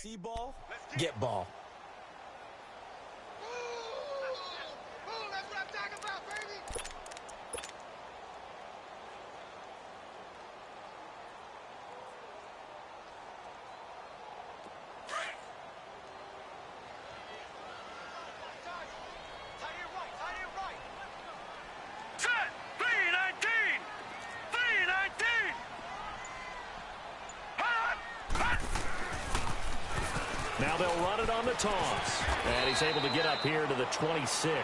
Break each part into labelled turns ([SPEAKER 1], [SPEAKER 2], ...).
[SPEAKER 1] see ball, get ball.
[SPEAKER 2] That's what I'm talking about, baby.
[SPEAKER 3] Now they'll run it on the toss. And he's able to get up here to the 26.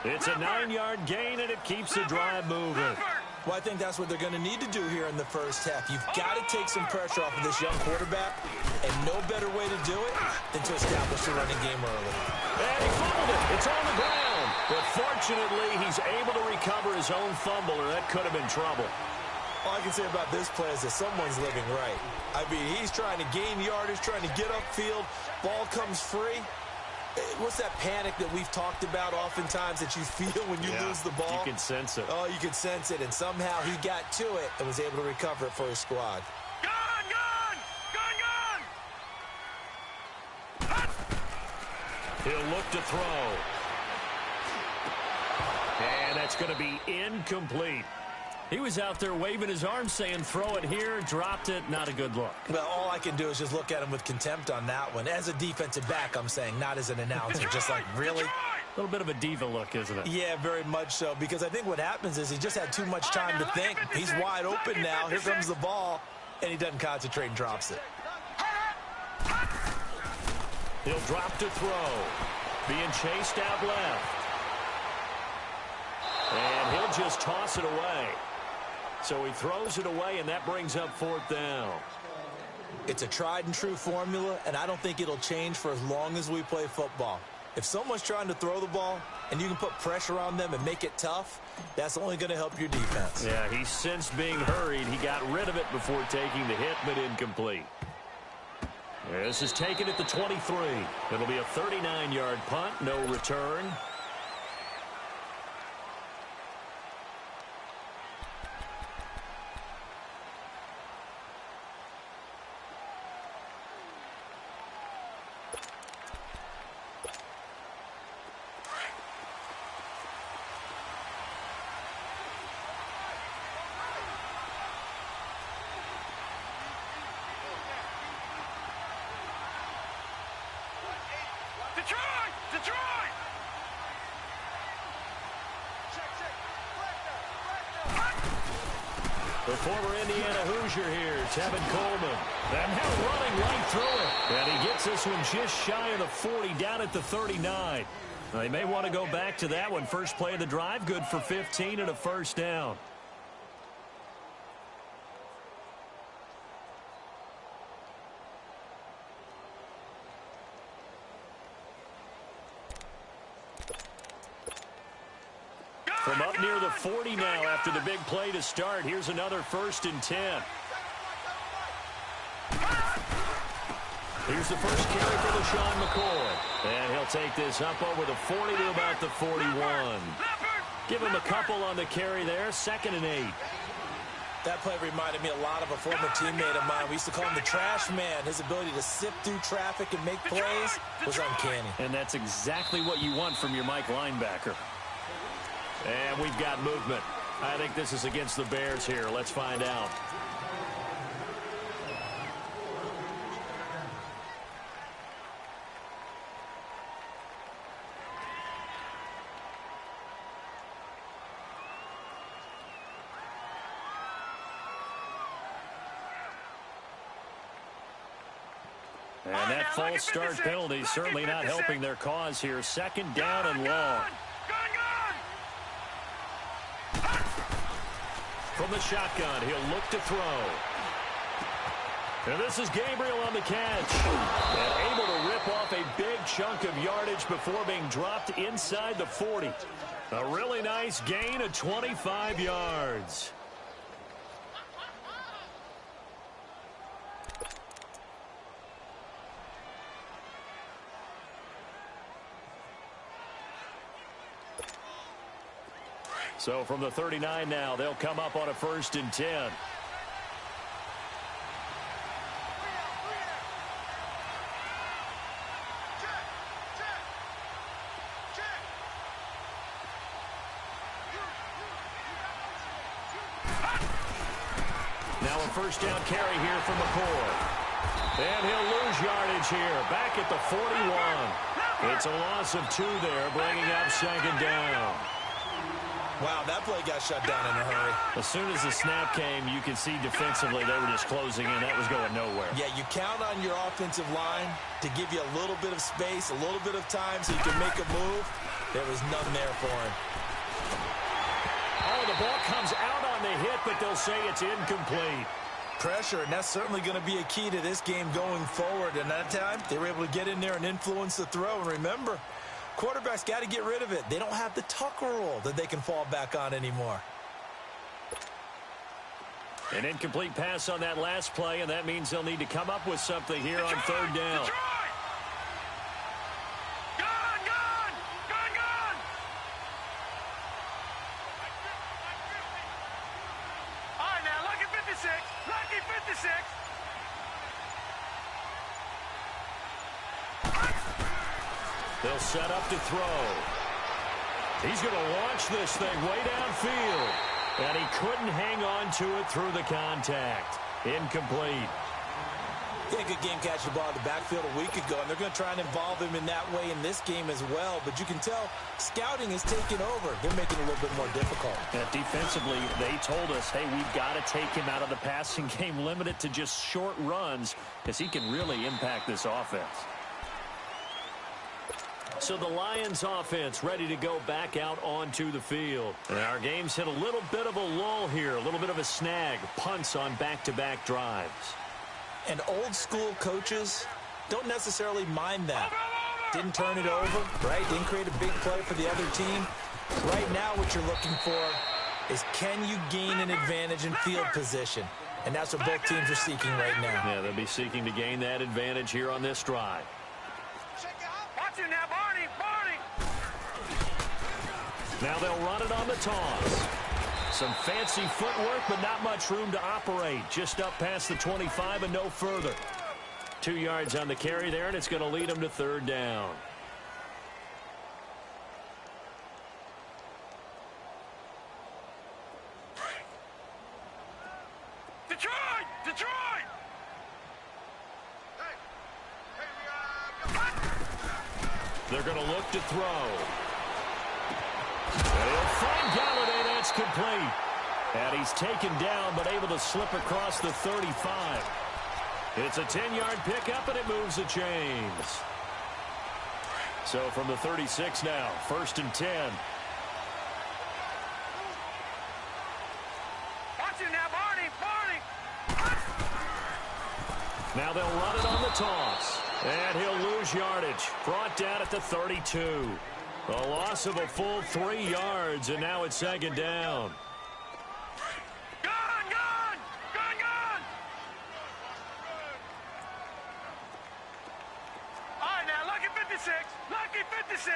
[SPEAKER 3] It's a 9-yard gain, and it keeps the drive moving.
[SPEAKER 1] Well, I think that's what they're going to need to do here in the first half. You've got to take some pressure off of this young quarterback, and no better way to do it than to establish the running game early.
[SPEAKER 3] And he fumbled it. It's on the ground. But fortunately, he's able to recover his own fumble, or that could have been trouble.
[SPEAKER 1] All I can say about this play is that someone's living right. I mean, he's trying to gain yardage, trying to get upfield. Ball comes free. What's that panic that we've talked about oftentimes that you feel when you lose the ball?
[SPEAKER 3] You can sense it.
[SPEAKER 1] Oh, you can sense it. And somehow he got to it and was able to recover it for his squad.
[SPEAKER 3] He'll look to throw. And that's going to be incomplete. He was out there waving his arms saying, throw it here, dropped it, not a good look.
[SPEAKER 1] Well, all I can do is just look at him with contempt on that one. As a defensive back, I'm saying, not as an announcer. Just like, really?
[SPEAKER 3] A little bit of a diva look, isn't it?
[SPEAKER 1] Yeah, very much so. Because I think what happens is he just had too much time to think. He's wide open now. Here comes the ball. And he doesn't concentrate and drops it.
[SPEAKER 3] He'll drop to throw. Being chased out left. And he'll just toss it away. So he throws it away, and that brings up 4th down.
[SPEAKER 1] It's a tried-and-true formula, and I don't think it'll change for as long as we play football. If someone's trying to throw the ball and you can put pressure on them and make it tough, that's only going to help your defense.
[SPEAKER 3] Yeah, he sensed being hurried. He got rid of it before taking the hit, but incomplete. This is taken at the 23. It'll be a 39-yard punt, no return. The former Indiana Hoosier here, Tevin Coleman. And now running right through it. And he gets this one just shy of the 40, down at the 39. They may want to go back to that one. First play of the drive, good for 15 and a first down. From up near the 40 now after the big play to start. Here's another 1st and 10. Here's the first carry for LaShawn McCoy. And he'll take this up over the 40 to about the 41. Give him a couple on the carry there. 2nd and 8.
[SPEAKER 1] That play reminded me a lot of a former teammate of mine. We used to call him the trash man. His ability to sift through traffic and make plays was uncanny.
[SPEAKER 3] And that's exactly what you want from your Mike linebacker. And we've got movement. I think this is against the Bears here. Let's find out. And that false start penalty certainly not helping their cause here. 2nd down and long. From the shotgun, he'll look to throw. And this is Gabriel on the catch. And able to rip off a big chunk of yardage before being dropped inside the 40. A really nice gain of 25 yards. So from the 39 now, they'll come up on a 1st and 10. first down carry here from McCoy. And he'll lose yardage here, back at the 41. It's a loss of 2 there, bringing up second down.
[SPEAKER 1] Wow, that play got shut down in a hurry.
[SPEAKER 3] As soon as the snap came, you could see defensively they were just closing in. That was going nowhere.
[SPEAKER 1] Yeah, you count on your offensive line to give you a little bit of space, a little bit of time so you can make a move. There was none there for him.
[SPEAKER 3] Oh, the ball comes out on the hit, but they'll say it's incomplete.
[SPEAKER 1] Pressure, and that's certainly going to be a key to this game going forward. And that time, they were able to get in there and influence the throw. And remember, quarterbacks got to get rid of it. They don't have the Tucker rule that they can fall back on anymore.
[SPEAKER 3] An incomplete pass on that last play, and that means they'll need to come up with something here on third down. They'll set up to throw. He's going to launch this thing way downfield. And he couldn't hang on to it through the contact. Incomplete.
[SPEAKER 1] Yeah, good game catching the ball in the backfield a week ago, and they're going to try and involve him in that way in this game as well. But you can tell scouting is taking over. They're making it a little bit more difficult.
[SPEAKER 3] Yeah, defensively, they told us, hey, we've got to take him out of the passing game, limit it to just short runs, because he can really impact this offense. So the Lions offense ready to go back out onto the field. And our game's hit a little bit of a lull here, a little bit of a snag. Punts on back-to-back drives.
[SPEAKER 1] And old school coaches don't necessarily mind that. Didn't turn it over, right? Didn't create a big play for the other team. Right now what you're looking for is, can you gain an advantage in field position? And that's what both teams are seeking right now.
[SPEAKER 3] Yeah, they'll be seeking to gain that advantage here on this drive. Now they'll run it on the toss. Some fancy footwork, but not much room to operate. Just up past the 25 and no further. 2 yards on the carry there, and it's going to lead them to third down.
[SPEAKER 2] Detroit! Detroit!
[SPEAKER 3] They're going to look to throw. And he'll find Galladay. That's complete. And he's taken down, but able to slip across the 35. It's a 10-yard pickup, and it moves the chains. So from the 36 now, 1st and 10.
[SPEAKER 2] Watch it now, Barney!
[SPEAKER 3] Now they'll run it on the toss. And he'll lose yardage. Brought down at the 32. A loss of a full 3 yards, and now it's second down.
[SPEAKER 2] Gone! Gone! Gone! Gone! All right, now, lucky 56. Lucky 56.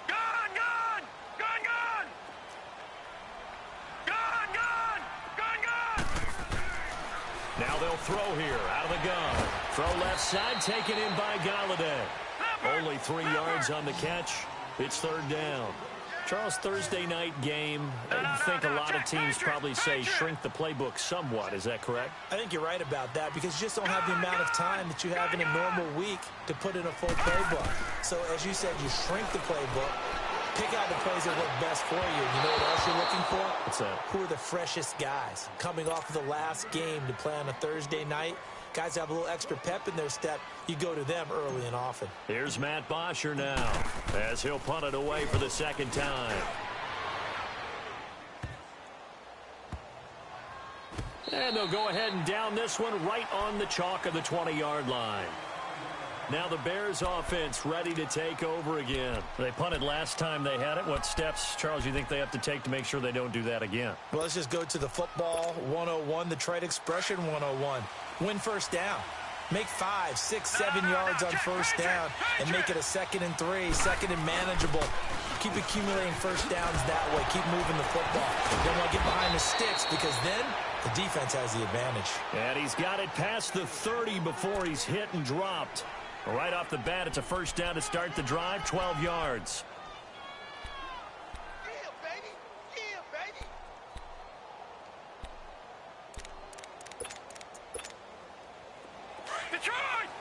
[SPEAKER 2] Gone! Gone! Gone! Gone! Gone! Gone! Gone! Gone!
[SPEAKER 3] Now they'll throw here out of the gun. Throw left side, taken in by Galladay. Only 3 yards on the catch. It's third down. Charles, Thursday night game, I think a lot of teams probably say shrink the playbook somewhat. Is that correct?
[SPEAKER 1] I think you're right about that, because you just don't have the amount of time that you have in a normal week to put in a full playbook. So as you said, you shrink the playbook, pick out the plays that work best for you. You know what else you're looking for?
[SPEAKER 3] What's that?
[SPEAKER 1] Who are the freshest guys coming off of the last game to play on a Thursday night? Guys have a little extra pep in their step. You go to them early and often.
[SPEAKER 3] Here's Matt Bosher now, as he'll punt it away for the second time. And they'll go ahead and down this one right on the chalk of the 20-yard line. Now the Bears offense ready to take over again. They punted last time they had it. What steps, Charles, you think they have to take to make sure they don't do that again?
[SPEAKER 1] Well, let's just go to the football 101, the trade expression 101. Win first down. Make 5, 6, 7 yards on first down and make it a 2nd and 3, 2nd and manageable. Keep accumulating first downs that way. Keep moving the football. You don't want to get behind the sticks, because then the defense has the advantage.
[SPEAKER 3] And he's got it past the 30 before he's hit and dropped. Right off the bat, it's a first down to start the drive, 12 yards.
[SPEAKER 2] Yeah, baby. Yeah, baby.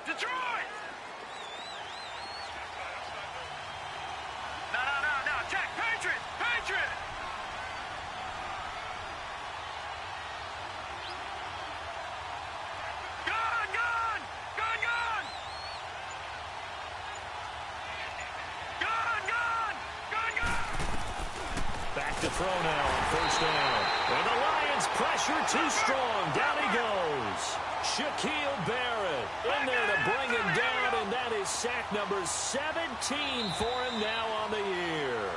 [SPEAKER 3] Detroit! No, check, Patriot! Back to throw now on first down. And the Lions pressure too strong. Down he goes. Shaquille Barrett in there to bring him down, and that is sack number 17 for him now on the year.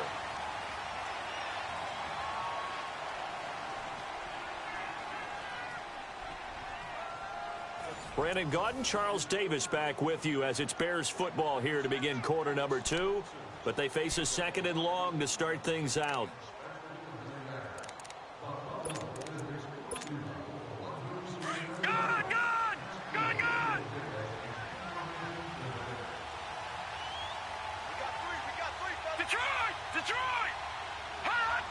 [SPEAKER 3] Brandon Gaudin, Charles Davis back with you as it's Bears football here to begin quarter number 2. But they face a second and long to start things out. Gone! Detroit! Hot!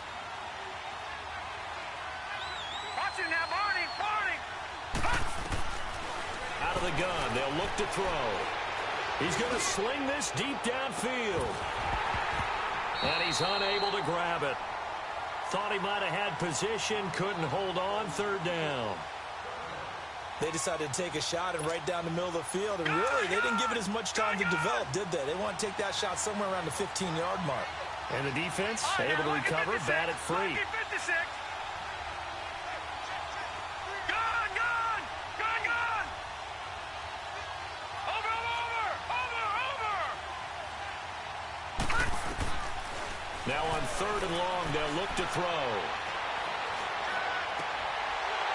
[SPEAKER 3] Watch it now, Barney! Hot! Out of the gun, they'll look to throw. He's going to sling this deep downfield. And he's unable to grab it. Thought he might have had position, couldn't hold on, third down.
[SPEAKER 1] They decided to take a shot and right down the middle of the field, and really, they didn't give it as much time to develop, did they? They want to take that shot somewhere around the 15-yard mark.
[SPEAKER 3] And the defense able to recover, batted free. Now on third and long, they'll look to throw.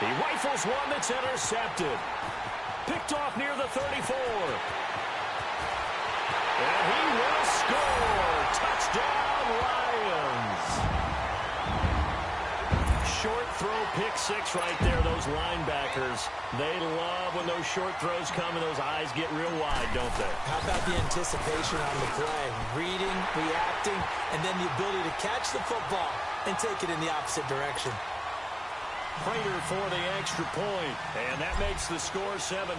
[SPEAKER 3] He rifles one that's intercepted. Picked off near the 34. And he will score. Touchdown, Lions. Short throw, pick six right there. Those linebackers, they love when those short throws come and those eyes get real wide, don't they?
[SPEAKER 1] How about the anticipation on the play? Reading, reacting, and then the ability to catch the football and take it in the opposite direction.
[SPEAKER 3] Prater for the extra point, and that makes the score 7-0.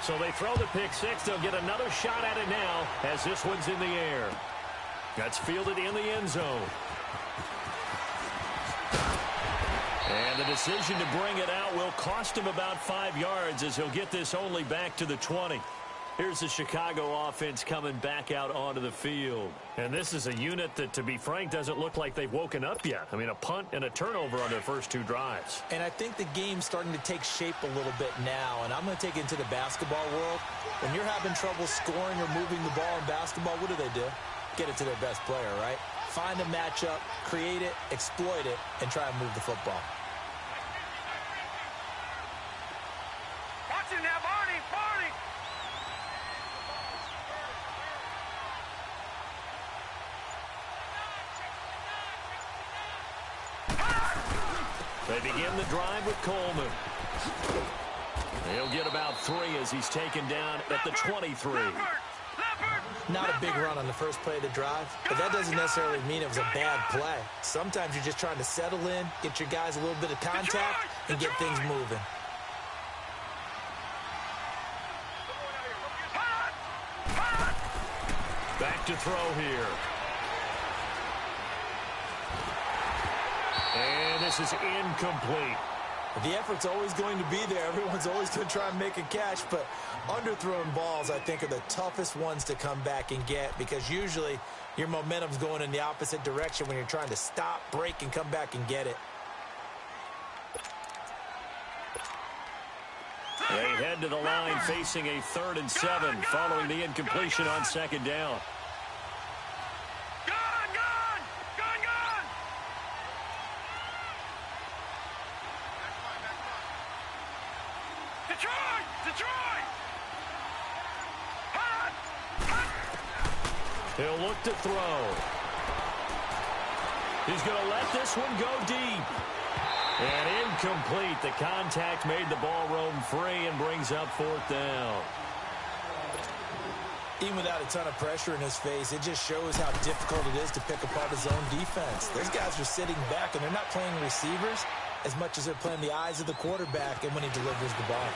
[SPEAKER 3] So they throw the pick six. They'll get another shot at it now as this one's in the air. That's fielded in the end zone. And the decision to bring it out will cost him about 5 yards as he'll get this only back to the 20. Here's the Chicago offense coming back out onto the field. And this is a unit that, to be frank, doesn't look like they've woken up yet. I mean, a punt and a turnover on their first 2 drives.
[SPEAKER 1] And I think the game's starting to take shape a little bit now. And I'm going to take it into the basketball world. When you're having trouble scoring or moving the ball in basketball, what do? Get it to their best player, right? Find a matchup, create it, exploit it, and try and move the football.
[SPEAKER 2] Watch it now, Barney!
[SPEAKER 3] They begin the drive with Coleman. He'll get about 3 as he's taken down at the 23.
[SPEAKER 1] Not a big run on the first play of the drive, but that doesn't necessarily mean it was a bad play. Sometimes you're just trying to settle in, get your guys a little bit of contact, and get things moving.
[SPEAKER 3] Back to throw here. And this is incomplete.
[SPEAKER 1] The effort's always going to be there. Everyone's always going to try and make a catch, but underthrown balls, I think, are the toughest ones to come back and get because usually your momentum's going in the opposite direction when you're trying to stop, break, and come back and get it.
[SPEAKER 3] They head to the line facing a 3rd and 7 following the incompletion on second down.
[SPEAKER 2] Detroit!
[SPEAKER 3] He'll look to throw. He's going to let this one go deep. And incomplete. The contact made the ball roam free and brings up 4th down.
[SPEAKER 1] Even without a ton of pressure in his face, it just shows how difficult it is to pick apart his own defense. Those guys are sitting back, and they're not playing receivers as much as they're playing the eyes of the quarterback and when he delivers the ball.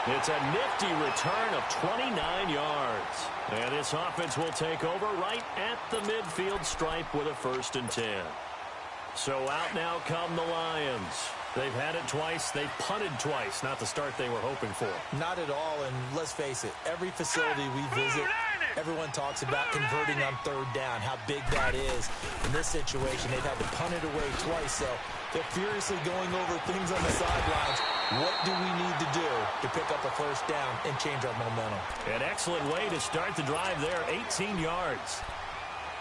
[SPEAKER 3] It's a nifty return of 29 yards. And this offense will take over right at the midfield stripe with a 1st and 10. So out now come the Lions. They've had it twice. They've punted twice. Not the start they were hoping for.
[SPEAKER 1] Not at all, and let's face it, every facility we visit, everyone talks about converting on 3rd down, how big that is. In this situation, they've had to punt it away twice, so they're furiously going over things on the sidelines. What do we need to do to pick up a 1st down and change our momentum?
[SPEAKER 3] An excellent way to start the drive there, 18 yards.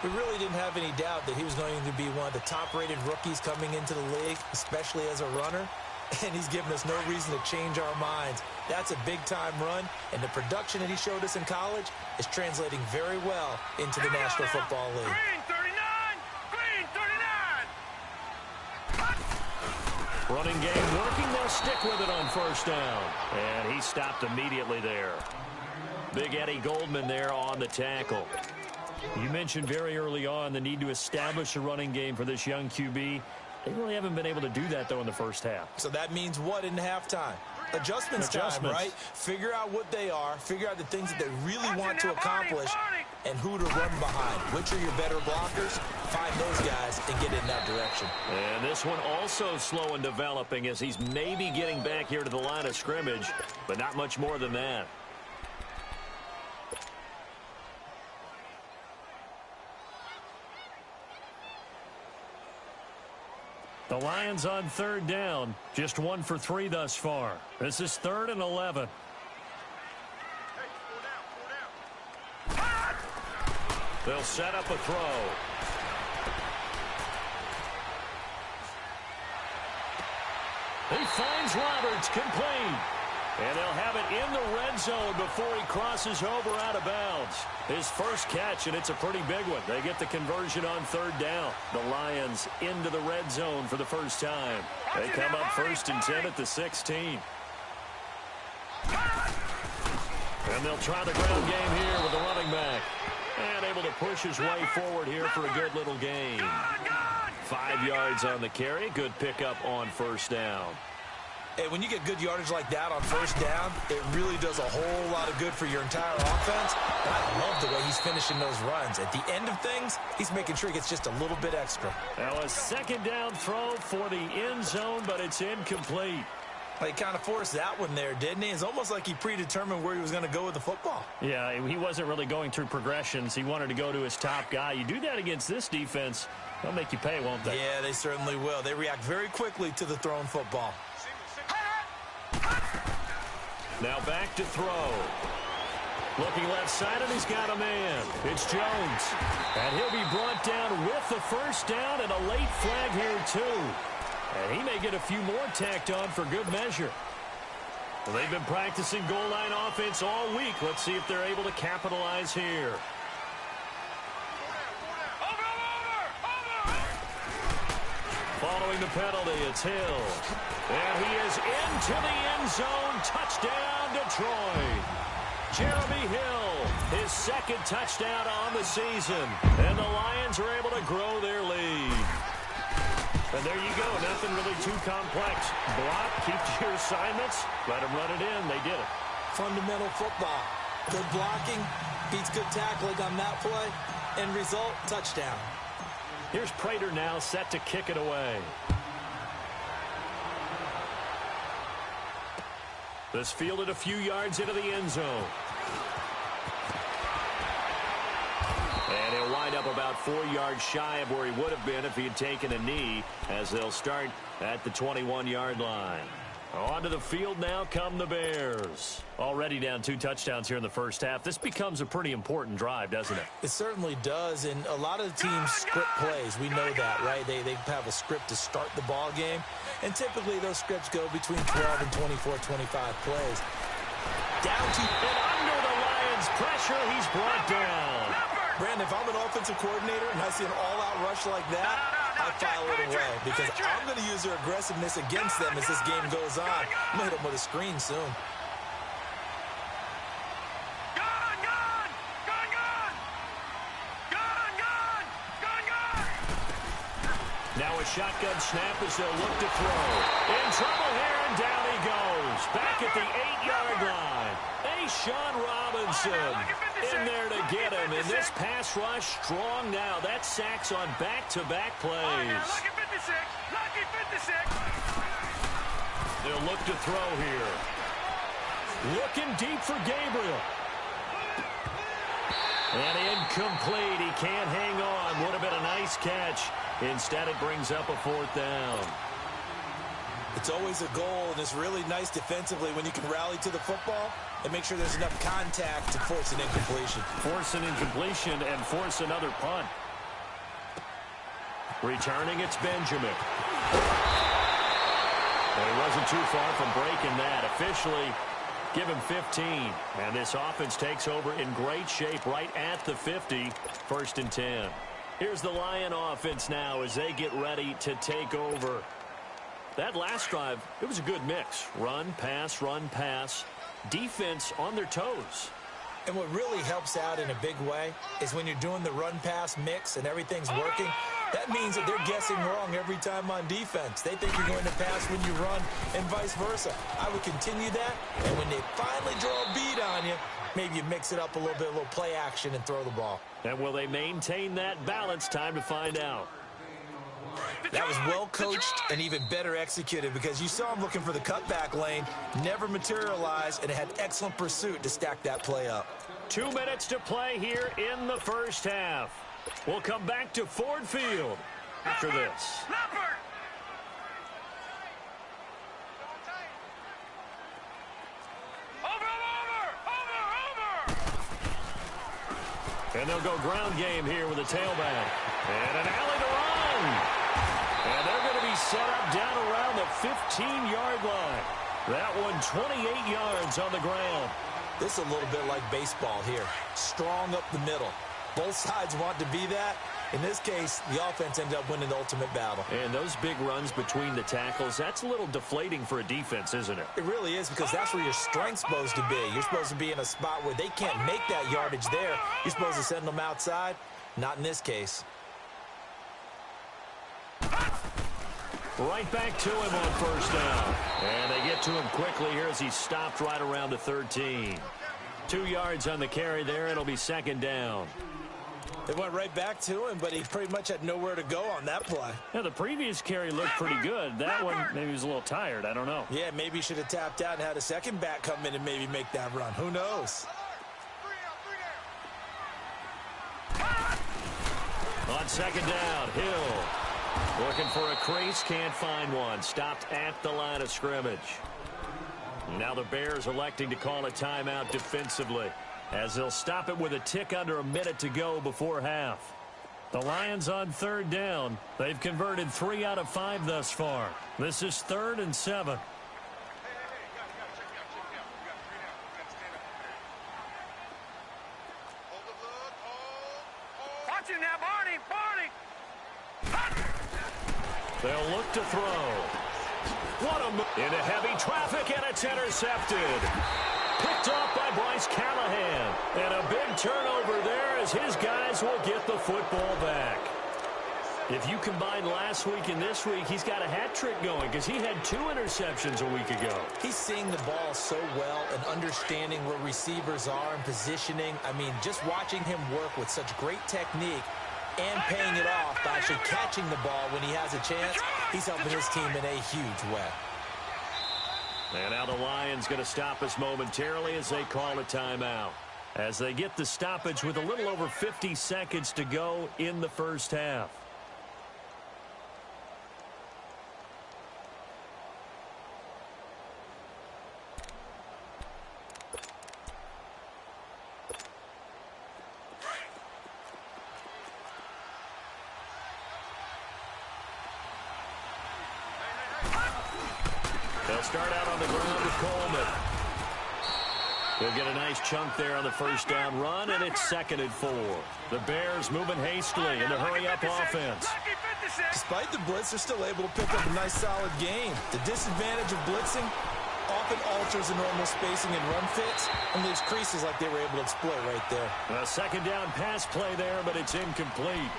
[SPEAKER 1] We really didn't have any doubt that he was going to be one of the top-rated rookies coming into the league, especially as a runner. And he's given us no reason to change our minds. That's a big-time run, and the production that he showed us in college is translating very well into the National Football League.
[SPEAKER 2] Green 39! Green 39!
[SPEAKER 3] Running game working. They'll stick with it on 1st down. And he stopped immediately there. Big Eddie Goldman there on the tackle. You mentioned very early on the need to establish a running game for this young QB. They really haven't been able to do that, though, in the 1st half.
[SPEAKER 1] So that means what in halftime? Adjustments time, right? Figure out what they are, figure out the things that they really want to accomplish, and who to run behind. Which are your better blockers? Find those guys and get in that direction.
[SPEAKER 3] And this one also slow in developing as he's maybe getting back here to the line of scrimmage, but not much more than that. The Lions on 3rd down, just 1 for 3 thus far. This is 3rd and 11. They'll set up a throw. He finds Roberts, complete. And they'll have it in the red zone before he crosses over out of bounds. His first catch, and it's a pretty big one. They get the conversion on 3rd down. The Lions into the red zone for the first time. They come up 1st and 10 at the 16. And they'll try the ground game here with the running back. And able to push his way forward here for a good little gain. 5 yards on the carry. Good pickup on 1st down.
[SPEAKER 1] Hey, when you get good yardage like that on 1st down, it really does a whole lot of good for your entire offense. And I love the way he's finishing those runs. At the end of things, he's making sure he gets just a little bit extra.
[SPEAKER 3] Now a 2nd down throw for the end zone, but it's incomplete.
[SPEAKER 1] He kind of forced that one there, didn't he? It's almost like he predetermined where he was going to go with the football.
[SPEAKER 3] Yeah, he wasn't really going through progressions. He wanted to go to his top guy. You do that against this defense, they'll make you pay, won't they?
[SPEAKER 1] Yeah, they certainly will. They react very quickly to the thrown football.
[SPEAKER 3] Now back to throw. Looking left side, and he's got a man. It's Jones. And he'll be brought down with the 1st down and a late flag here, too. And he may get a few more tacked on for good measure. Well, they've been practicing goal line offense all week. Let's see if they're able to capitalize here. Following the penalty, it's Hill. And he is into the end zone. Touchdown, Detroit. Jeremy Hill, his 2nd touchdown on the season. And the Lions are able to grow their lead. And there you go. Nothing really too complex. Block, keep to your assignments, let them run it in. They did it.
[SPEAKER 1] Fundamental football. Good blocking, beats good tackling on that play. End result, touchdown.
[SPEAKER 3] Here's Prater now set to kick it away. This fielded a few yards into the end zone. And he'll wind up about 4 yards shy of where he would have been if he had taken a knee, as they'll start at the 21-yard line. Onto the field now come the Bears. Already down 2 touchdowns here in the 1st half. This becomes a pretty important drive, doesn't it?
[SPEAKER 1] It certainly does, and a lot of the teams script plays. We know that, right? They have a script to start the ball game, and typically those scripts go between 12 and 24, 25 plays. Down to
[SPEAKER 3] and under the Lions' pressure, he's brought down.
[SPEAKER 1] Brandon, if I'm an offensive coordinator and I see an all-out rush like that, I file it away because I'm going to use their aggressiveness against them as this game goes on. I'm going to hit them with a screen soon.
[SPEAKER 3] Now a shotgun snap as they'll look to throw. In trouble here, and down he goes. back at the 8-yard line. Sean Robinson in there to get him. And this pass rush strong now. That's sacks on back-to-back plays. They'll look to throw here. Looking deep for Gabriel. And incomplete. He can't hang on. Would have been a nice catch. Instead, it brings up a 4th down.
[SPEAKER 1] It's always a goal, and it's really nice defensively when you can rally to the football and make sure there's enough contact to force an incompletion.
[SPEAKER 3] Force an incompletion and force another punt. Returning, it's Benjamin. And he wasn't too far from breaking that. Officially, give him 15. And this offense takes over in great shape right at the 50. 1st and 10. Here's the Lion offense now as they get ready to take over. That last drive, it was a good mix. Run, pass, defense on their toes.
[SPEAKER 1] And what really helps out in a big way is when you're doing the run-pass mix and everything's working, that means that they're guessing wrong every time on defense. They think you're going to pass when you run and vice versa. I would continue that, and when they finally draw a beat on you, maybe you mix it up a little bit, a little play action and throw the ball. And will they maintain that balance? Time to find out. That was well coached and even better executed because you saw him looking for the cutback lane, never materialized, and it had excellent pursuit to stack that play up.
[SPEAKER 3] 2 minutes to play here in the first half. We'll come back to Ford Field after this. And they'll go ground game here with a tailback. And an alley to run. And they're going to be set up down around the 15-yard line. That one 28 yards on the ground.
[SPEAKER 1] This is a little bit like baseball here. Strong up the middle. Both sides want to be that. In this case, the offense ended up winning the ultimate battle.
[SPEAKER 3] And those big runs between the tackles, that's a little deflating for a defense, isn't it?
[SPEAKER 1] It really is because that's where your strength's supposed to be. You're supposed to be in a spot where they can't make that yardage there. You're supposed to send them outside. Not in this case.
[SPEAKER 3] Right back to him on 1st down. And they get to him quickly here as he's stopped right around the 13. 2 yards on the carry there. It'll be 2nd down.
[SPEAKER 1] They went right back to him, but he pretty much had nowhere to go on that play.
[SPEAKER 3] Yeah, the previous carry looked pretty good. That one, maybe he was a little tired. I don't know.
[SPEAKER 1] Yeah, maybe he should have tapped out and had a second back come in and maybe make that run. Who knows?
[SPEAKER 3] On 2nd down, Hill looking for a crease, can't find one. Stopped at the line of scrimmage. Now the Bears electing to call a timeout defensively, as they'll stop it with a tick under a minute to go before half. The Lions on 3rd down. They've converted 3 out of 5 thus far. This is 3rd and 7.
[SPEAKER 2] Watching now, Barney.
[SPEAKER 3] They'll look to throw. What a move. Into heavy traffic, and it's intercepted. Picked off by Bryce Callahan. And a big turnover there as his guys will get the football back. If you combine last week and this week, he's got a hat trick going because he had 2 interceptions a week ago.
[SPEAKER 1] He's seeing the ball so well and understanding where receivers are and positioning. I mean, just watching him work with such great technique and paying it off by actually catching the ball when he has a chance, he's helping his team in a huge way.
[SPEAKER 3] And now the Lions going to stop us momentarily as they call a timeout. As they get the stoppage with a little over 50 seconds to go in the first half. They'll start out on the ground with Coleman. They'll get a nice chunk there on the 1st down run, and it's 2nd and 4. The Bears moving hastily in the hurry-up offense.
[SPEAKER 1] Despite the blitz, they're still able to pick up a nice, solid game. The disadvantage of blitzing often alters the normal spacing and run fits and leaves creases like they were able to exploit right there.
[SPEAKER 3] A 2nd down pass play there, but it's incomplete.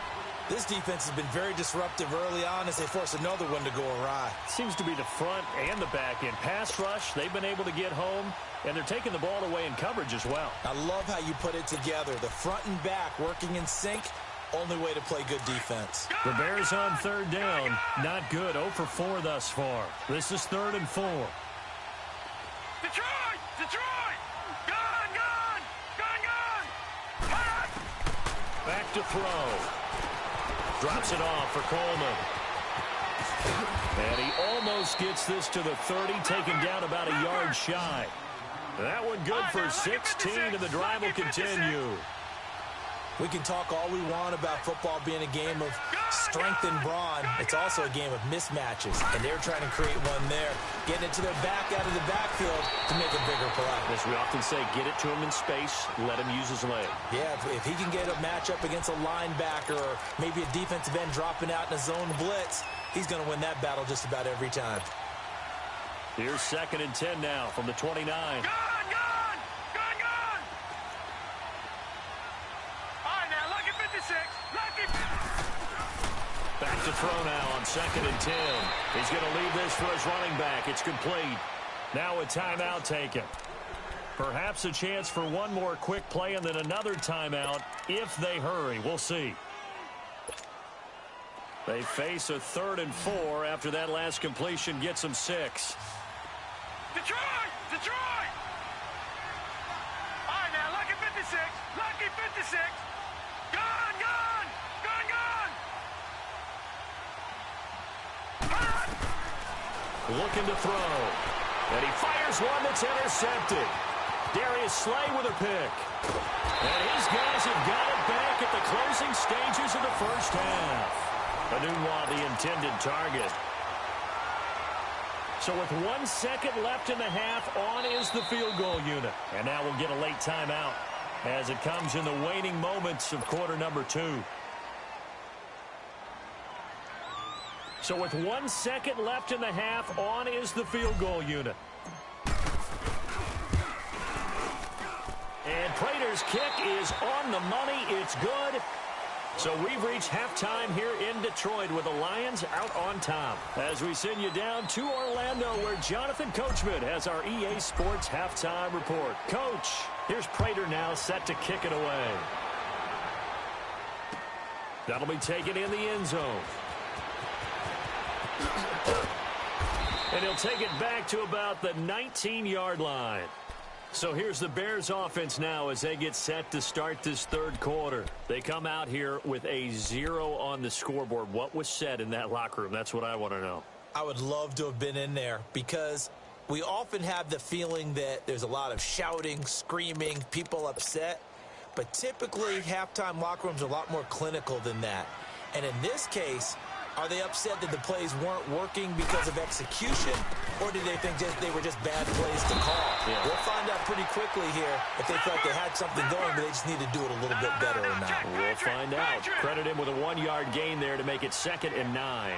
[SPEAKER 1] This defense has been very disruptive early on as they force another one to go awry.
[SPEAKER 3] Seems to be the front and the back end. Pass rush, they've been able to get home, and they're taking the ball away in coverage as well.
[SPEAKER 1] I love how you put it together. The front and back working in sync, only way to play good defense.
[SPEAKER 3] The Bears on third down, not good. 0 for 4 thus far. This is 3rd and 4.
[SPEAKER 2] Detroit! Detroit! Gone! Gone! Gone! Gone! Hot!
[SPEAKER 3] Back to throw. Drops it off for Coleman. And he almost gets this to the 30, taken down about a yard shy. That one good for 16, and the drive will continue.
[SPEAKER 1] We can talk all we want about football being a game of strength and brawn. It's also a game of mismatches, and they're trying to create one there, getting it to their back out of the backfield to make a bigger play.
[SPEAKER 3] As we often say, get it to him in space, let him use his leg.
[SPEAKER 1] Yeah, if he can get a matchup against a linebacker or maybe a defensive end dropping out in a zone blitz, he's going to win that battle just about every time.
[SPEAKER 3] Here's 2nd and 10 now from the 29.
[SPEAKER 2] Gone! Gone! Gone! Gone! All right, now, lucky 56. Lucky.
[SPEAKER 3] Back to throw now on 2nd and 10. He's going to leave this for his running back. It's complete. Now a timeout taken. Perhaps a chance for one more quick play and then another timeout if they hurry. We'll see. They face a 3rd and 4 after that last completion gets them 6.
[SPEAKER 2] Detroit! Detroit! All right, now, lucky 56. Lucky 56. Gone! Gone! Gone! Gone! Hot!
[SPEAKER 3] Looking to throw. And he fires one that's intercepted. Darius Slay with a pick. And his guys have got it back at the closing stages of the first half. Anunwa, the intended target. So with 1 second left in the half, on is the field goal unit. And now we'll get a late timeout as it comes in the waning moments of quarter number 2. So with 1 second left in the half, on is the field goal unit. And Prater's kick is on the money. It's good. So we've reached halftime here in Detroit with the Lions out on top. As we send you down to Orlando where Jonathan Coachman has our EA Sports halftime report. Coach, here's Prater now set to kick it away. That'll be taken in the end zone. And he'll take it back to about the 19-yard line. So here's the Bears offense now as they get set to start this third quarter. They come out here with a 0 on the scoreboard. What was said in that locker room? That's what I want to know.
[SPEAKER 1] I would love to have been in there because we often have the feeling that there's a lot of shouting, screaming, people upset. But typically, halftime locker rooms are a lot more clinical than that. And in this case, are they upset that the plays weren't working because of execution, or did they think they were just bad plays to call?
[SPEAKER 3] Yeah.
[SPEAKER 1] We'll find out pretty quickly here if they felt they had something going, but they just need to do it a little bit better or not.
[SPEAKER 3] We'll find out. Credit him with a 1-yard gain there to make it 2nd and 9.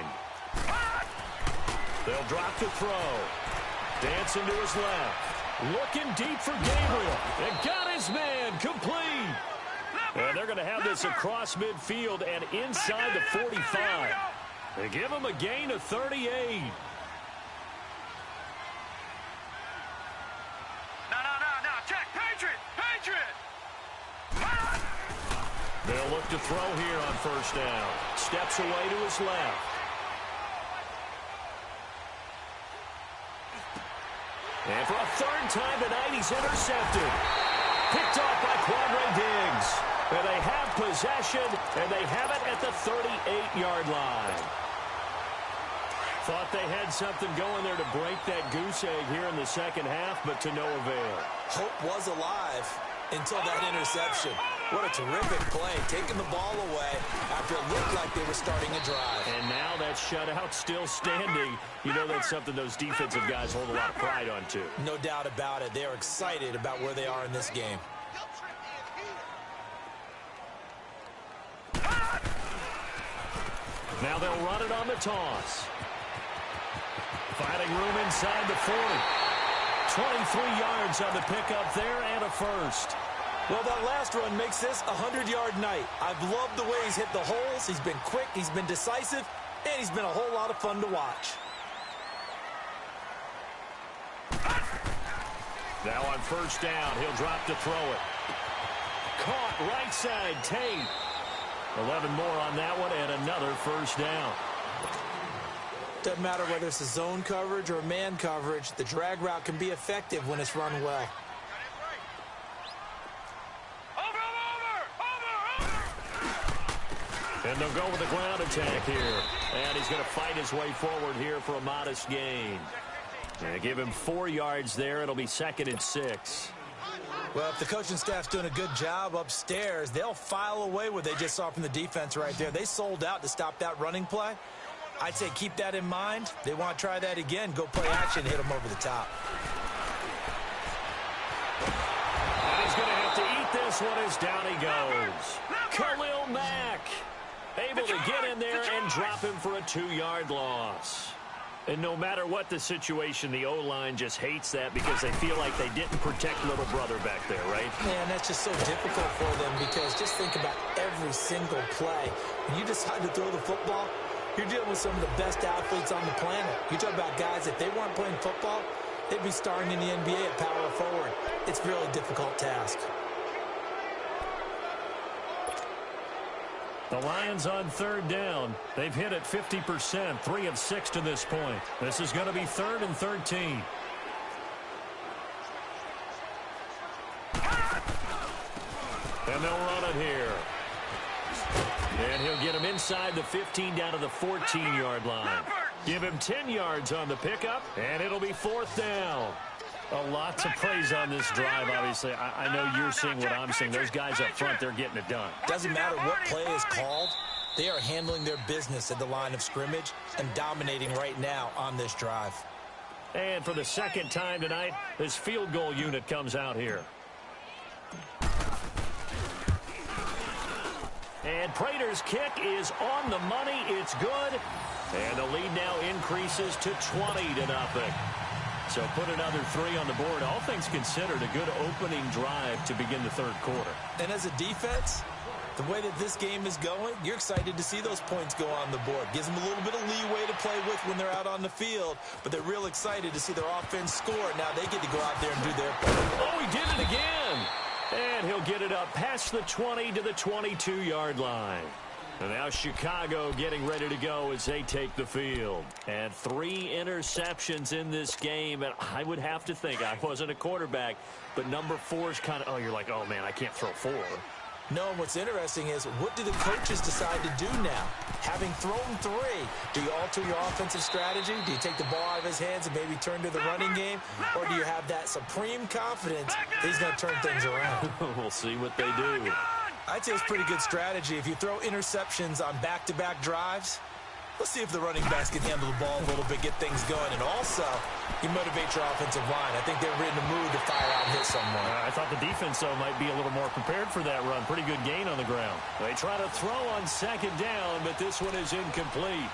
[SPEAKER 3] They'll drop to throw. Dancing to his left. Looking deep for Gabriel. And got his man complete. And they're going to have this across midfield and inside the 45. They give him a gain of 38.
[SPEAKER 2] No. Check. Patriot. Hot!
[SPEAKER 3] They'll look to throw here on first down. Steps away to his left. And for a 3rd time tonight, he's intercepted. Picked off by Quandre Diggs. And they have possession, and they have it at the 38-yard line. Thought they had something going there to break that goose egg here in the second half, but to no avail.
[SPEAKER 1] Hope was alive until that interception. What a terrific play, taking the ball away after it looked like they were starting a drive.
[SPEAKER 3] And now that shutout still standing. You know that's something those defensive guys hold a lot of pride on, too.
[SPEAKER 1] No doubt about it. They're excited about where they are in this game.
[SPEAKER 3] Now they'll run it on the toss. Finding room inside the 40. 23 yards on the pickup there and a first.
[SPEAKER 1] Well, that last run makes this a 100-yard night. I've loved the way he's hit the holes. He's been quick, he's been decisive, and he's been a whole lot of fun to watch.
[SPEAKER 3] Now on first down, he'll drop to throw it. Caught right side, Tate. 11 more on that one, and another first down.
[SPEAKER 1] Doesn't matter whether it's a zone coverage or man coverage, the drag route can be effective when it's run well.
[SPEAKER 3] And they'll go with the ground attack here. And he's going to fight his way forward here for a modest gain. And give him 4 yards there. It'll be 2nd and 6.
[SPEAKER 1] Well, if the coaching staff's doing a good job upstairs, they'll file away what they just saw from the defense right there. They sold out to stop that running play. I'd say keep that in mind. They want to try that again. Go play action, hit them over the top.
[SPEAKER 3] And he's going to have to eat this one as down he goes. Khalil Mack able to get in there and drop him for a 2-yard loss. And no matter what the situation, the O-line just hates that because they feel like they didn't protect little brother back there, right?
[SPEAKER 1] Man, that's just so difficult for them because just think about every single play. When you decide to throw the football, you're dealing with some of the best athletes on the planet. You talk about guys, if they weren't playing football, they'd be starring in the NBA at power forward. It's a really difficult task.
[SPEAKER 3] The Lions on 3rd down. They've hit it 50%, 3 of 6 to this point. This is going to be 3rd and 13. And they'll run it here. And he'll get him inside the 15 down to the 14-yard line. Give him 10 yards on the pickup, and it'll be 4th down. A lot to praise on this drive, obviously. I know you're seeing what I'm seeing. Those guys up front, they're getting it done.
[SPEAKER 1] Doesn't matter what play is called. They are handling their business at the line of scrimmage and dominating right now on this drive.
[SPEAKER 3] And for the 2nd time tonight, this field goal unit comes out here. And Prater's kick is on the money. It's good. And the lead now increases to 20-0. So put another 3 on the board. All things considered, a good opening drive to begin the 3rd quarter.
[SPEAKER 1] And as a defense, the way that this game is going, you're excited to see those points go on the board. Gives them a little bit of leeway to play with when they're out on the field, but they're real excited to see their offense score. Now they get to go out there and do their part.
[SPEAKER 3] Oh, he did it again. And he'll get it up past the 20 to the 22-yard line. And now Chicago getting ready to go as they take the field. And 3 interceptions in this game. And I would have to think, I wasn't a quarterback, but number 4 is kind of, oh, you're like, oh, man, I can't throw 4.
[SPEAKER 1] No, what's interesting is what do the coaches decide to do now? Having thrown 3, do you alter your offensive strategy? Do you take the ball out of his hands and maybe turn to the running game? Or do you have that supreme confidence that he's going to turn things around?
[SPEAKER 3] We'll see what they do.
[SPEAKER 1] I'd say it's pretty good strategy. If you throw interceptions on back-to-back drives, let's see if the running backs can handle the ball a little bit, get things going. And also, you motivate your offensive line. I think they're in the mood to fire out and hit someone.
[SPEAKER 3] I thought the defense, though, might be a little more prepared for that run. Pretty good gain on the ground. They try to throw on 2nd down, but this one is incomplete.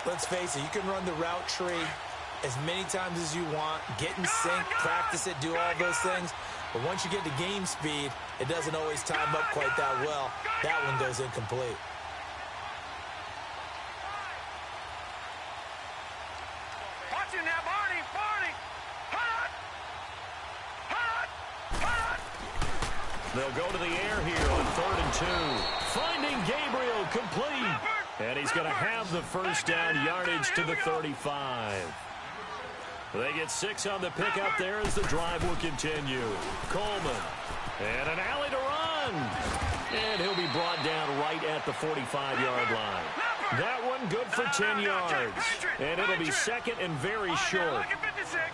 [SPEAKER 1] Let's face it, you can run the route tree as many times as you want, get in sync, practice it, do all those things. But once you get to game speed, it doesn't always time up quite that well. That one goes incomplete.
[SPEAKER 2] Watching that, Barney. Hot!
[SPEAKER 3] They'll go to the air here on 3rd and 2. Finding Gabriel complete. And he's going to have the first down, yardage to the 35. They get 6 on the pickup there as the drive will continue. Coleman. And an alley to run. And he'll be brought down right at the 45-yard line. That one good for 10 yards. And it'll be 2nd and very short.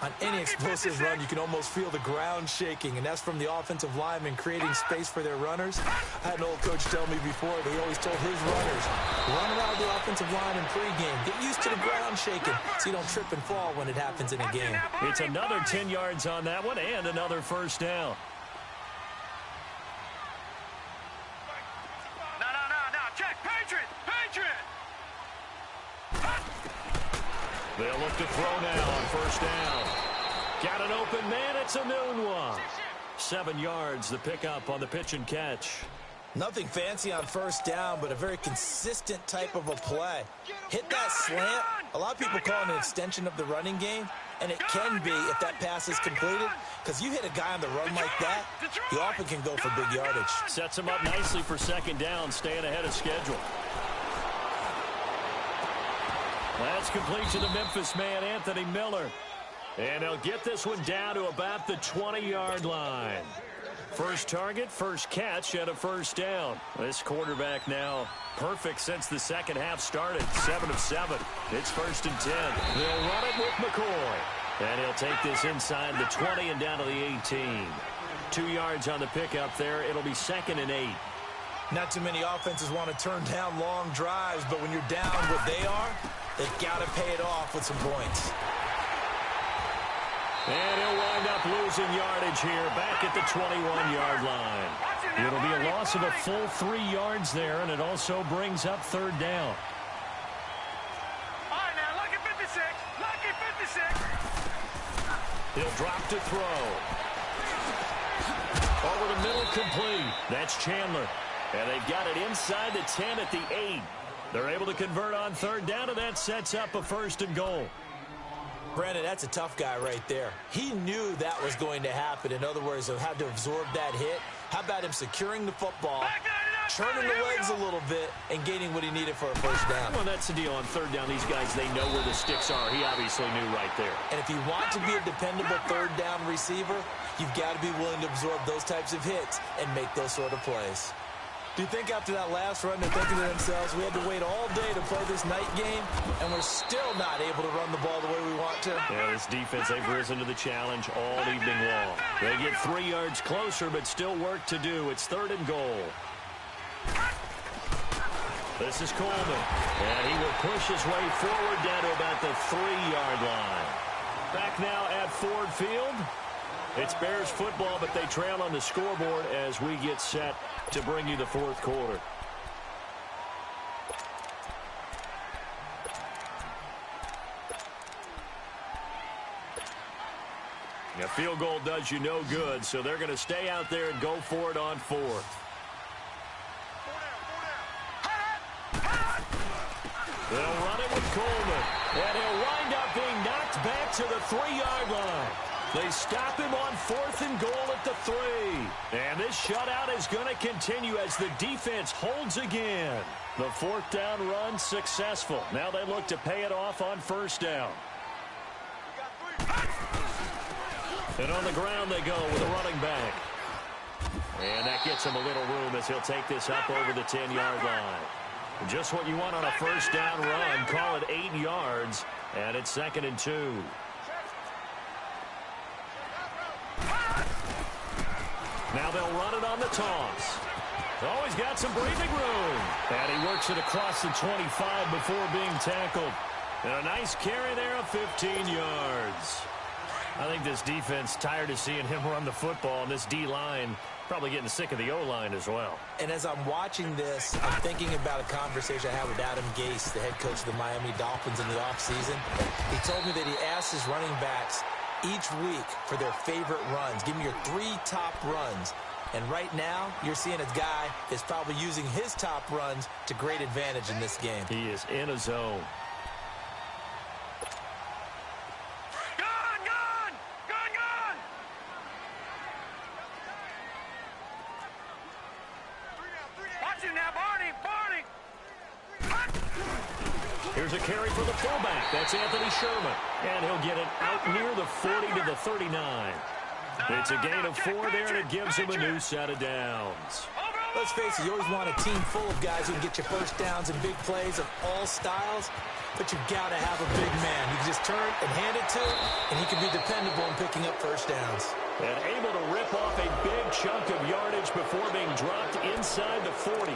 [SPEAKER 1] On any explosive run, you can almost feel the ground shaking, and that's from the offensive linemen creating space for their runners. I had an old coach tell me before that he always told his runners, run around the offensive line in pregame. Get used to the ground shaking so you don't trip and fall when it happens in a game.
[SPEAKER 3] It's another 10 yards on that one and another first down.
[SPEAKER 2] No. Check. Patriot.
[SPEAKER 3] They'll look to throw now on first down. Got an open man. It's a Nunwa. 7 yards, the pickup on the pitch and catch.
[SPEAKER 1] Nothing fancy on first down, but a very consistent type of a play. Hit that slant. A lot of people call it an extension of the running game, and it can be if that pass is completed, because you hit a guy on the run like that, he often can go for big yardage.
[SPEAKER 3] Sets him up nicely for second down, staying ahead of schedule. That's complete to the Memphis man, Anthony Miller. And he'll get this one down to about the 20-yard line. First target, first catch, and a first down. This quarterback now perfect since the second half started. 7 of 7. It's 1st and 10. They'll run it with McCoy. And he'll take this inside the 20 and down to the 18. 2 yards on the pickup there. It'll be 2nd and 8.
[SPEAKER 1] Not too many offenses want to turn down long drives, but when you're down what they are, they've got to pay it off with some points.
[SPEAKER 3] And he'll wind up losing yardage here back at the 21-yard line. It'll be a loss of a full 3 yards there, and it also brings up 3rd down.
[SPEAKER 2] All right, now, lucky 56. Lucky 56.
[SPEAKER 3] He'll drop to throw. Over the middle, complete. That's Chandler. And they've got it inside the 10 at the 8. They're able to convert on 3rd down, and that sets up a 1st and goal.
[SPEAKER 1] Brandon, that's a tough guy right there. He knew that was going to happen. In other words, he'll have to absorb that hit. How about him securing the football, turning the legs a little bit, and gaining what he needed for a first down?
[SPEAKER 3] Well, that's the deal. On 3rd down, these guys, they know where the sticks are. He obviously knew right there.
[SPEAKER 1] And if you want to be a dependable 3rd down receiver, you've got to be willing to absorb those types of hits and make those sort of plays. Do you think after that last run they're thinking to themselves, we had to wait all day to play this night game, and we're still not able to run the ball the way we want to?
[SPEAKER 3] Yeah, this defense, they've risen to the challenge all evening long. They get 3 yards closer, but still work to do. It's 3rd and goal. This is Coleman, and he will push his way forward down to about the 3-yard line. Back now at Ford Field. It's Bears football, but they trail on the scoreboard as we get set to bring you the 4th quarter. A field goal does you no good, so they're going to stay out there and go for it on 4th. They'll run it with Coleman, and he'll wind up being knocked back to the 3-yard line. They stop him on 4th and goal at the 3. And this shutout is going to continue as the defense holds again. The 4th down run successful. Now they look to pay it off on 1st down. And on the ground they go with a running back. And that gets him a little room as he'll take this up over the 10-yard line. Just what you want on a 1st down run. Call it 8 yards. And it's 2nd and 2. Now they'll run it on the toss. Oh, he's got some breathing room. And he works it across the 25 before being tackled. And a nice carry there of 15 yards. I think this defense tired of seeing him run the football, and this D-line probably getting sick of the O-line as well.
[SPEAKER 1] And as I'm watching this, I'm thinking about a conversation I had with Adam Gase, the head coach of the Miami Dolphins in the offseason. He told me that he asked his running backs each week for their favorite runs. Give me your 3 top runs. And right now, you're seeing a guy that's probably using his top runs to great advantage in this game.
[SPEAKER 3] He is in a zone. Here's a carry for the fullback. That's Anthony Sherman. And he'll get it out near the 40 to the 39. It's a gain of 4 there, and it gives him a new set of downs.
[SPEAKER 1] Let's face it, you always want a team full of guys who can get you first downs and big plays of all styles, but you've got to have a big man. You can just turn and hand it to him, and he can be dependable in picking up first downs.
[SPEAKER 3] And able to rip off a big chunk of yardage before being dropped inside the 40.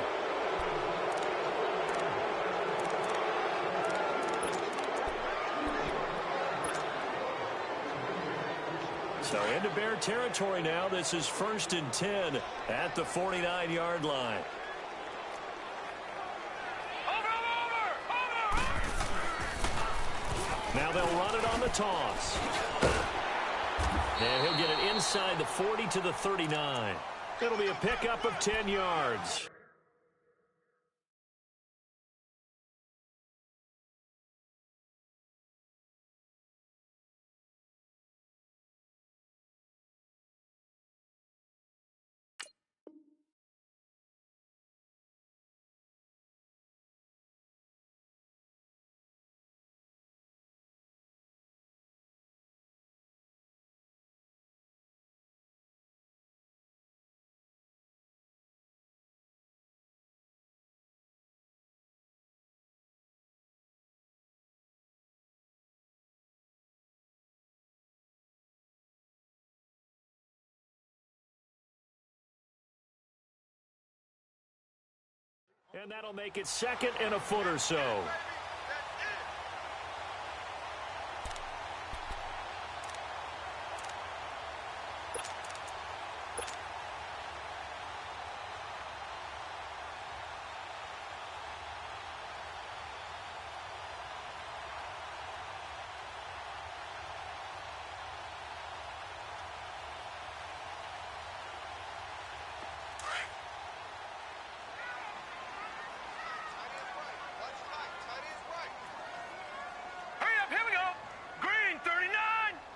[SPEAKER 3] So into Bear territory now. This is 1st and 10 at the 49-yard line. Now they'll run it on the toss. And he'll get it inside the 40 to the 39. It'll be a pickup of 10 yards. And that'll make it second and a foot or so.
[SPEAKER 2] Here we go. Green 39.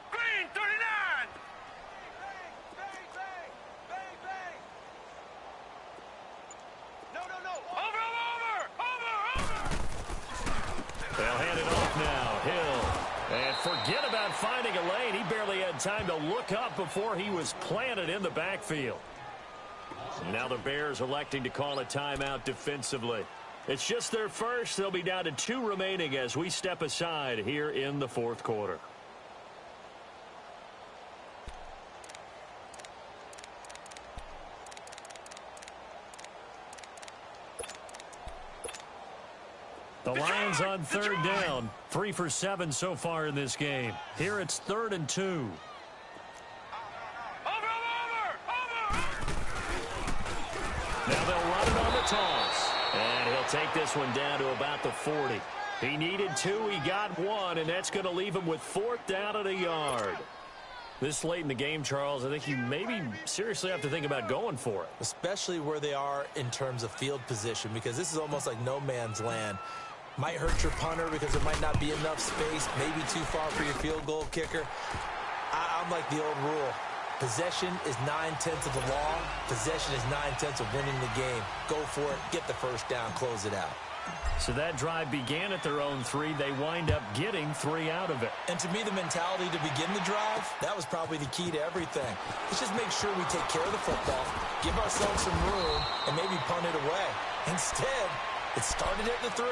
[SPEAKER 2] Green 39. Bang, bang, bang, bang. No. Over.
[SPEAKER 3] They'll hand it off now. Hill. And forget about finding a lane. He barely had time to look up before he was planted in the backfield. Now the Bears electing to call a timeout defensively. It's just their first. They'll be down to 2 remaining as we step aside here in the fourth quarter. The Lions on third down. 3 for 7 so far in this game. Here it's 3rd and 2.
[SPEAKER 2] Over.
[SPEAKER 3] Now they'll run it on the toss. And he'll take this one down to about the 40. He needed 2, he got 1, and that's going to leave him with 4th down at a yard. This late in the game, Charles, I think you maybe seriously have to think about going for it.
[SPEAKER 1] Especially where they are in terms of field position, because this is almost like no man's land. Might hurt your punter because there might not be enough space, maybe too far for your field goal kicker. I'm like the old rule. Possession is 9/10 of the law. Possession is 9/10 of winning the game. Go for it. Get the first down. Close it out.
[SPEAKER 3] So that drive began at their own 3. They wind up getting 3 out of it.
[SPEAKER 1] And to me, the mentality to begin the drive, that was probably the key to everything. Let's just make sure we take care of the football, give ourselves some room, and maybe punt it away. Instead, it started at the 3,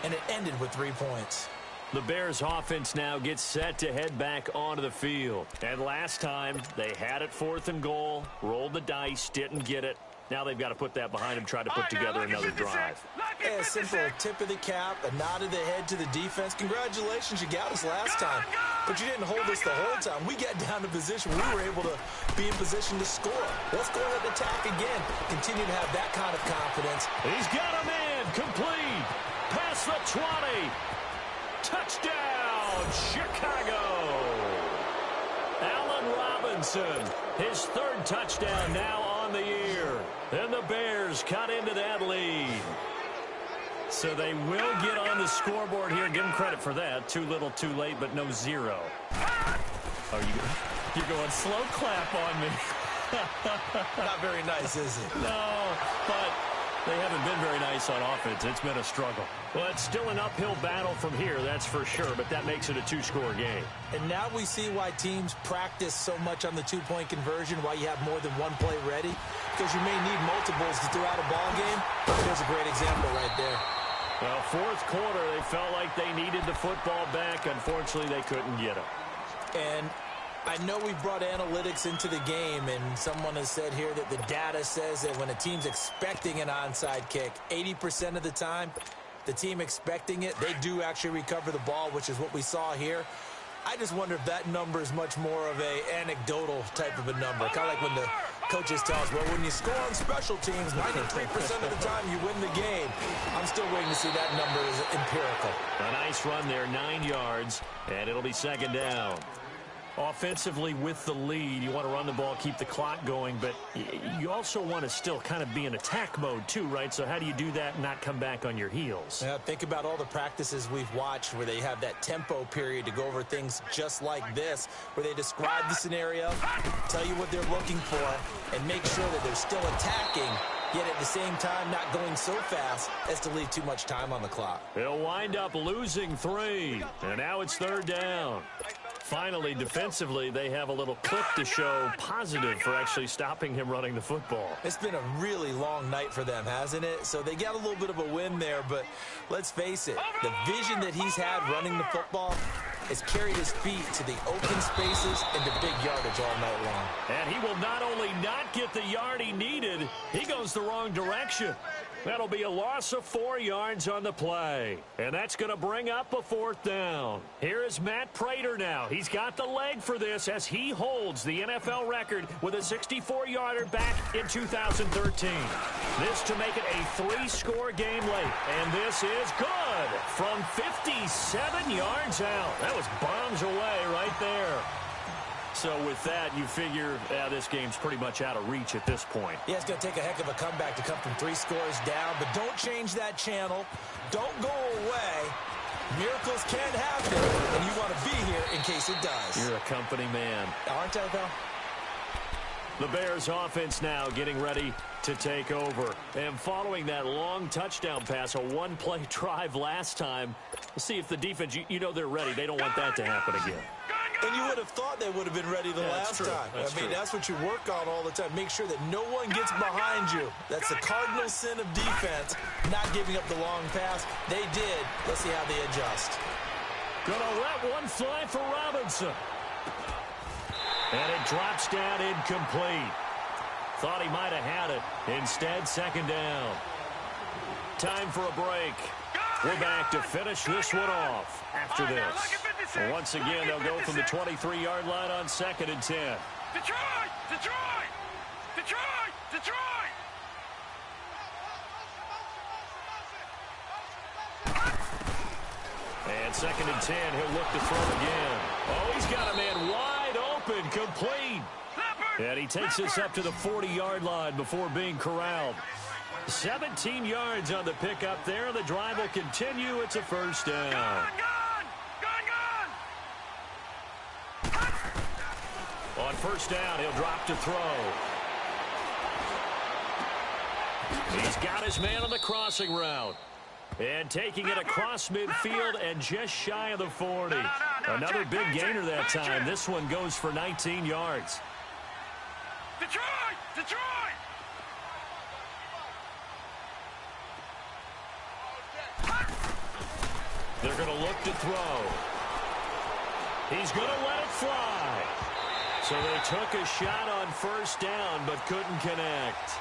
[SPEAKER 1] and it ended with 3 points.
[SPEAKER 3] The Bears offense now gets set to head back onto the field. And last time, they had it 4th and goal, rolled the dice, didn't get it. Now they've got to put that behind them, try to put together another drive.
[SPEAKER 1] Yeah, a simple tip of the cap, a nod of the head to the defense. Congratulations, you got us last time. But you didn't hold us the whole time. We got down to position. We were able to be in position to score. Let's go ahead and attack again. Continue to have that kind of confidence.
[SPEAKER 3] He's got a man complete. Past the 20. Touchdown, Chicago. Allen Robinson, his 3rd touchdown now on the year. And the Bears cut into that lead. So they will get on the scoreboard here. Give them credit for that. Too little, too late, but no 0. Oh, you're going slow clap on me.
[SPEAKER 1] Not very nice, is it?
[SPEAKER 3] No, but they haven't been very nice on offense. It's been a struggle. Well, it's still an uphill battle from here, that's for sure, but that makes it a 2-score game.
[SPEAKER 1] And now we see why teams practice so much on the 2-point conversion, why you have more than one play ready, because you may need multiples to throw out a ball game. There's a great example right there.
[SPEAKER 3] Well, 4th quarter, they felt like they needed the football back. Unfortunately, they couldn't get it.
[SPEAKER 1] And I know we've brought analytics into the game, and someone has said here that the data says that when a team's expecting an onside kick, 80% of the time, the team expecting it, they do actually recover the ball, which is what we saw here. I just wonder if that number is much more of a anecdotal type of a number. Kind of like when the coaches tell us, well, when you score on special teams, 93% of the time you win the game. I'm still waiting to see that number is empirical.
[SPEAKER 3] A nice run there, 9 yards, and it'll be 2nd down. Offensively with the lead, you want to run the ball, keep the clock going, but you also want to still kind of be in attack mode too, right? So how do you do that and not come back on your heels?
[SPEAKER 1] Yeah, think about all the practices we've watched where they have that tempo period to go over things just like this, where they describe the scenario, tell you what they're looking for, and make sure that they're still attacking, yet at the same time not going so fast as to leave too much time on the clock.
[SPEAKER 3] They'll wind up losing 3, and now it's 3rd down. Finally, defensively, they have a little clip to show positive for actually stopping him running the football.
[SPEAKER 1] It's been a really long night for them, hasn't it? So they got a little bit of a win there, but let's face it, the vision that he's had running the football has carried his feet to the open spaces and to big yardage all night long.
[SPEAKER 3] And he will not only not get the yard he needed, he goes the wrong direction. That'll be a loss of 4 yards on the play. And that's going to bring up a 4th down. Here is Matt Prater now. He's got the leg for this as he holds the NFL record with a 64-yarder back in 2013. This to make it a 3-score game late. And this is good from 57 yards out. That was bombs away right there. So with that, you figure this game's pretty much out of reach at this point.
[SPEAKER 1] Yeah, it's going to take a heck of a comeback to come from 3 scores down, but don't change that channel. Don't go away. Miracles can happen, and you want to be here in case it does.
[SPEAKER 3] You're a company man.
[SPEAKER 1] Aren't I, though?
[SPEAKER 3] The Bears offense now getting ready to take over. And following that long touchdown pass, a 1-play drive last time, we'll see if the defense, you know they're ready. They don't want that to happen again.
[SPEAKER 1] And you would have thought they would have been ready the last time. That's what you work on all the time. Make sure that no one gets behind you. That's the cardinal sin of defense, not giving up the long pass. They did. Let's see how they adjust.
[SPEAKER 3] Gonna let one fly for Robinson. And it drops down incomplete. Thought he might have had it. Instead, 2nd down. Time for a break. We're back to finish this one off after this. Once again, they'll go from the 23-yard line on 2nd and 10.
[SPEAKER 2] Detroit! Detroit! Detroit! Detroit!
[SPEAKER 3] And 2nd and 10, he'll look to throw again. Oh, he's got a man wide open, complete. And he takes us up to the 40-yard line before being corralled. 17 yards on the pickup there. The drive will continue. It's a 1st down. On 1st down, he'll drop to throw. He's got his man on the crossing route. And taking it across midfield and just shy of the 40. Another big gainer that time. This one goes for 19 yards.
[SPEAKER 2] Detroit! Detroit!
[SPEAKER 3] They're going to look to throw. He's going to let it fly. So they took a shot on 1st down but couldn't connect.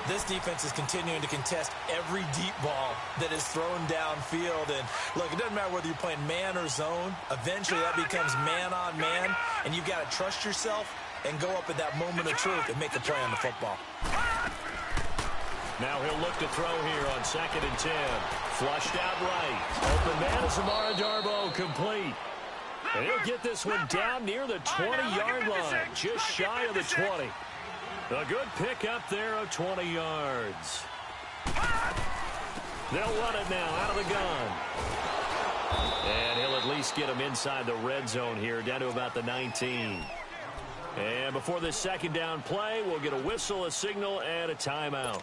[SPEAKER 1] This defense is continuing to contest every deep ball that is thrown downfield. And look, it doesn't matter whether you're playing man or zone. Eventually that becomes man on man, and you've got to trust yourself and go up at that moment of truth and make a play on the football.
[SPEAKER 3] Now he'll look to throw here on 2nd and 10. Flushed out right. Open man is Amara Darboh, complete. And he'll get this one down near the 20-yard line, just shy of the 20. A good pickup there of 20 yards. They'll run it now out of the gun. And he'll at least get him inside the red zone here, down to about the 19. And before this 2nd down play, we'll get a whistle, a signal, and a timeout.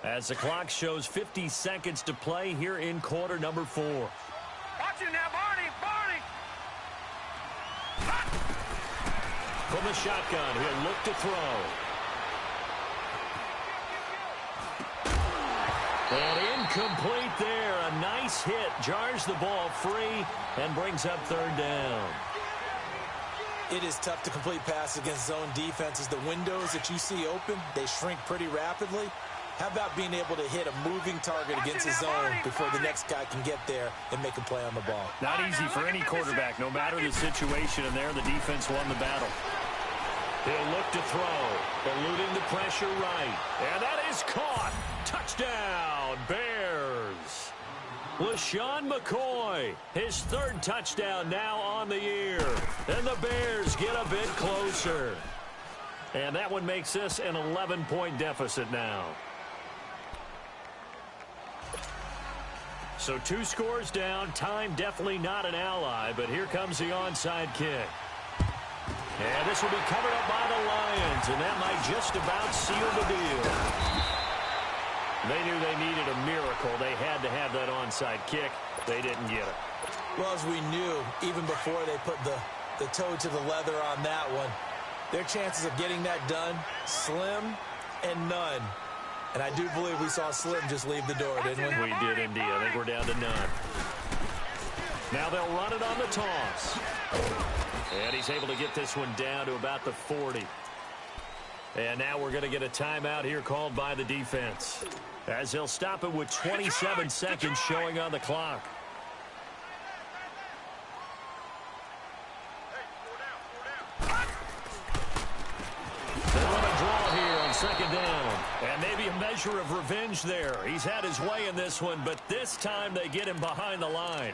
[SPEAKER 3] As the clock shows 50 seconds to play here in quarter number 4.
[SPEAKER 2] Watch him now, Barney! Barney!
[SPEAKER 3] From the shotgun, he'll look to throw. And incomplete there. A nice hit. Jars the ball free and brings up 3rd down.
[SPEAKER 1] It is tough to complete passes against zone defenses. The windows that you see open, they shrink pretty rapidly. How about being able to hit a moving target against the zone before the next guy can get there and make a play on the ball?
[SPEAKER 3] Not easy for any quarterback, no matter the situation, and there the defense won the battle. He'll look to throw, eluding the pressure right. And that is caught. Touchdown, Bears. LaShawn McCoy, his third touchdown now on the year. And the Bears get a bit closer. And that one makes this an 11-point deficit now. So 2 scores down. Time definitely not an ally, but here comes the onside kick. And this will be covered up by the Lions, and that might just about seal the deal. They knew they needed a miracle. They had to have that onside kick. They didn't get it.
[SPEAKER 1] Well, as we knew, even before they put the toe to the leather on that one, their chances of getting that done, slim and none. And I do believe we saw Slim just leave the door, didn't we?
[SPEAKER 3] We did indeed. I think we're down to none. Now they'll run it on the toss. And he's able to get this one down to about the 40. And now we're going to get a timeout here called by the defense, as they'll stop it with 27 seconds showing on the clock. They want to draw here on second down. And maybe a measure of revenge there. He's had his way in this one, but this time they get him behind the line.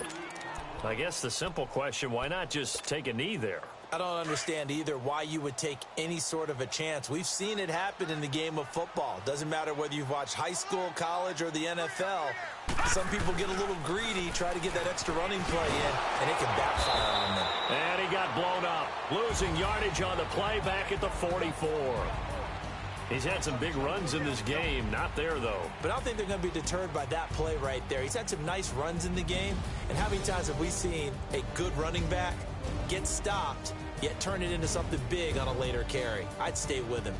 [SPEAKER 3] I guess the simple question, why not just take a knee there?
[SPEAKER 1] I don't understand either why you would take any sort of a chance. We've seen it happen in the game of football. Doesn't matter whether you've watched high school, college, or the NFL. Some people get a little greedy, try to get that extra running play in, and it can backfire on them.
[SPEAKER 3] And he got blown up, losing yardage on the play back at the 44. He's had some big runs in this game. Not there, though.
[SPEAKER 1] But I don't think they're going to be deterred by that play right there. He's had some nice runs in the game. And how many times have we seen a good running back get stopped, yet turn it into something big on a later carry? I'd stay with him.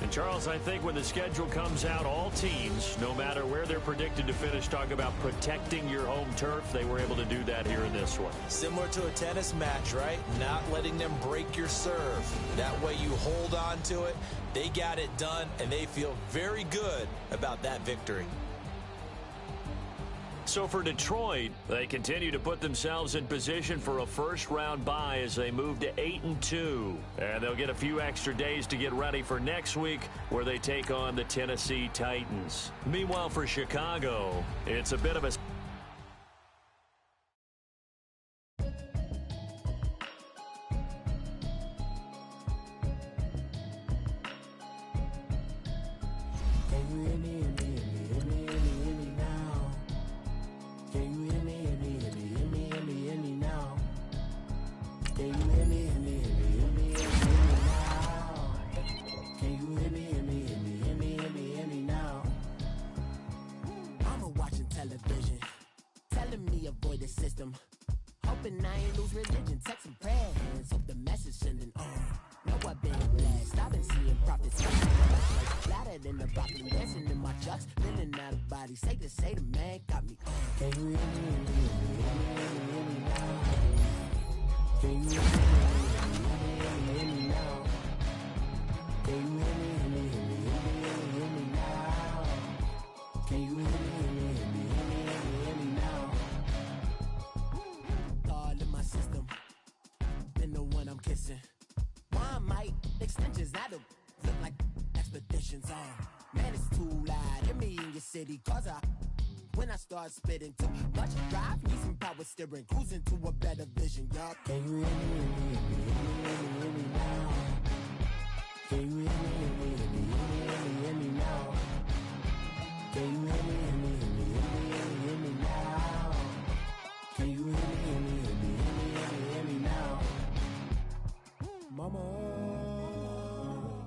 [SPEAKER 3] And, Charles, I think when the schedule comes out, all teams, no matter where they're predicted to finish, talk about protecting your home turf. They were able to do that here in this one.
[SPEAKER 1] Similar to a tennis match, right? Not letting them break your serve. That way you hold on to it. They got it done, and they feel very good about that victory.
[SPEAKER 3] So for Detroit, they continue to put themselves in position for a first-round bye as they move to 8-2. And they'll get a few extra days to get ready for next week, where they take on the Tennessee Titans. Meanwhile, for Chicago, it's a bit of a...
[SPEAKER 4] Start spitting too much drive, need some power steering, cruising to a better vision, y'all. Can you hear me now? Can you hear me now? Can you hear me now? Can you hear me now? Mama,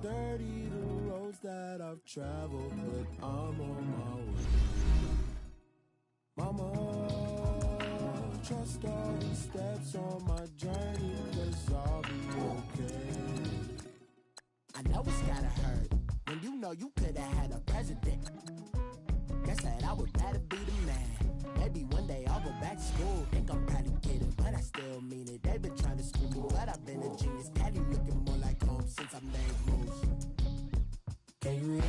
[SPEAKER 4] dirty the roads that I've traveled, but I'm on my way. Mama, trust all the steps on my journey, 'cause I'll be okay. I know it's gotta hurt when you know you could've had a president. Guess that I would rather be the man. Maybe one day I'll go back to school. Think I'm probably kidding, but I still mean it. They've been trying to screw me, but I've been a genius. Caddy looking more like home since I've made moves. Can you hear me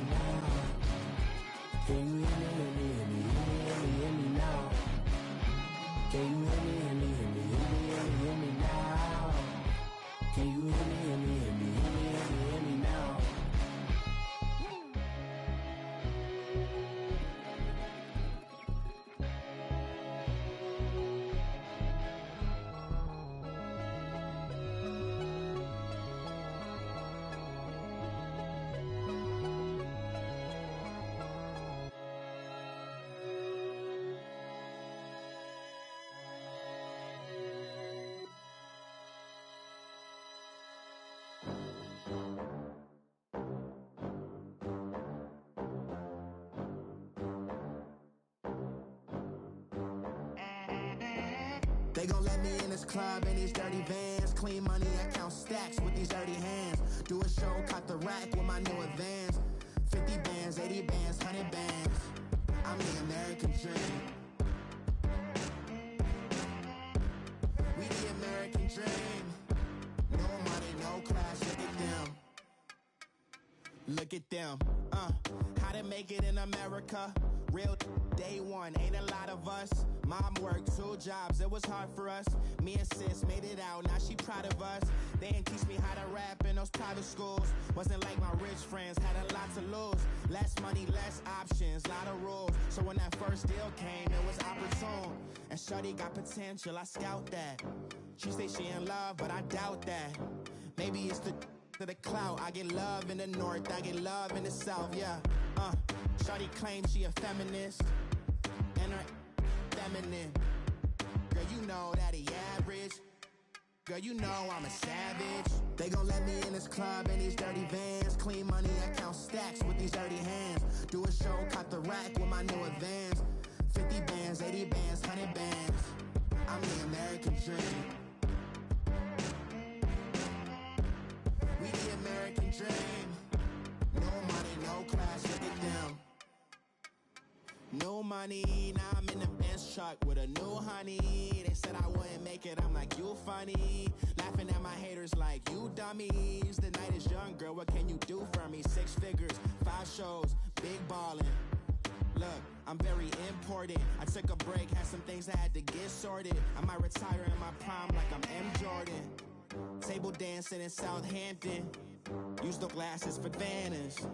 [SPEAKER 4] now? Can you hear me now? Can you hear me now? Can you hear me now? They gon' let me in this club in these dirty vans. Clean money, I count stacks with these dirty hands. Do a show, cut the rack with my new advance. 50 bands, 80 bands, 100 bands. I'm the American dream. We the American dream. No money, no class, look at them. Look at them, how to make it in America. Real day one, ain't a lot of us. Mom worked 2 jobs, it was hard for us. Me and sis made it out, now she proud of us. They didn't teach me how to rap in those private schools. Wasn't like my rich friends, had a lot to lose. Less money, less options, lot of rules. So when that first deal came, it was opportune. And shorty got potential, I scout that. She say she in love, but I doubt that. Maybe it's to the clout. I get love in the north, I get love in the south, yeah. Shawty claims she a feminist, and her feminine. Girl, you know that he average. Girl, you know I'm a savage. They gon' let me in this club in these dirty vans. Clean money, I count stacks with these dirty hands. Do a show, cut the rack with my new advance. 50 bands, 80 bands, 100 bands. I'm the American dream. We the American dream. No money, no class, look at them. No money, now I'm in the Benz truck with a new honey. They said I wouldn't make it, I'm like, you funny. Laughing at my haters like, you dummies. The night is young, girl, what can you do for me? 6 figures, 5 shows, big ballin'. Look, I'm very important. I took a break, had some things I had to get sorted. I might retire in my prime like I'm M. Jordan. Table dancing in Southampton. Use the glasses for Vannas.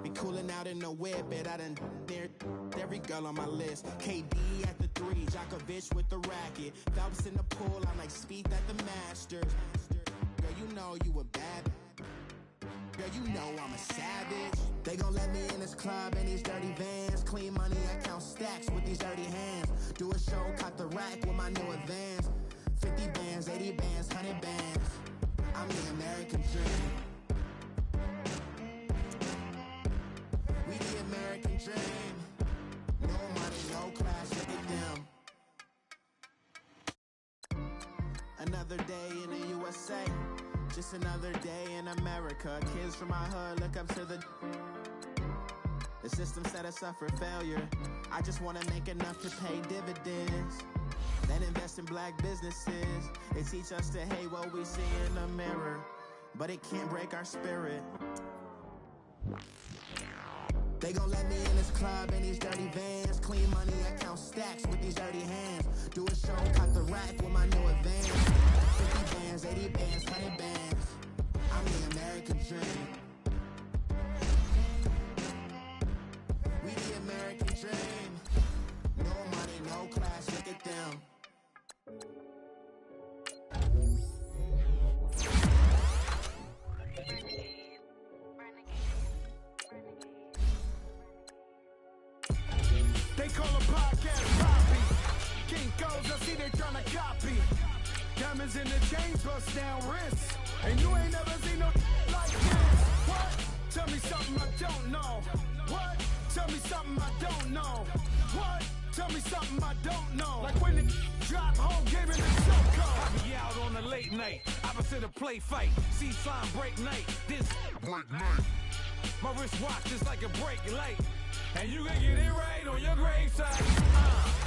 [SPEAKER 4] Be cooling out in the whip, but I done near every girl on my list. KD at the 3, Djokovic with the racket. Phelps in the pool, I'm like Speed at the Masters. Girl, you know you a bad. Girl, you know I'm a savage. They gon' let me in this club in these dirty vans. Clean money, I count stacks with these dirty hands. Do a show, cut the rack with my new advance. 50 bands, 80 bands, 100 bands. I'm the American dream. We the American dream. No money, no class, look at them. Another day in the USA. Just another day in America. Kids from my hood look up to the system set us up for failure. I just wanna make enough to pay dividends. Then invest in black businesses. They teach us to hate what we see in the mirror, but it can't break our spirit. They gon' let me in this club in these dirty vans. Clean money, I count stacks with these dirty hands. Do a show, cut the rack with my new advance. 50 bands, 80 bands, 100 bands. I'm the American dream. We the American dream. No money, no class, look at them.
[SPEAKER 5] They call a podcast Poppy. Kinkos, I see they tryna copy. Diamonds in the chains, bust down wrists. And you ain't never seen no like this. What? Tell me something I don't know. What? Tell me something I don't know. What? Tell me something I don't know. Like when the drop home, gave it the choke code. I be out on a late night, opposite a play fight. See slime break night, this break night. My wristwatch is like a break light. And you can get it right on your graveside.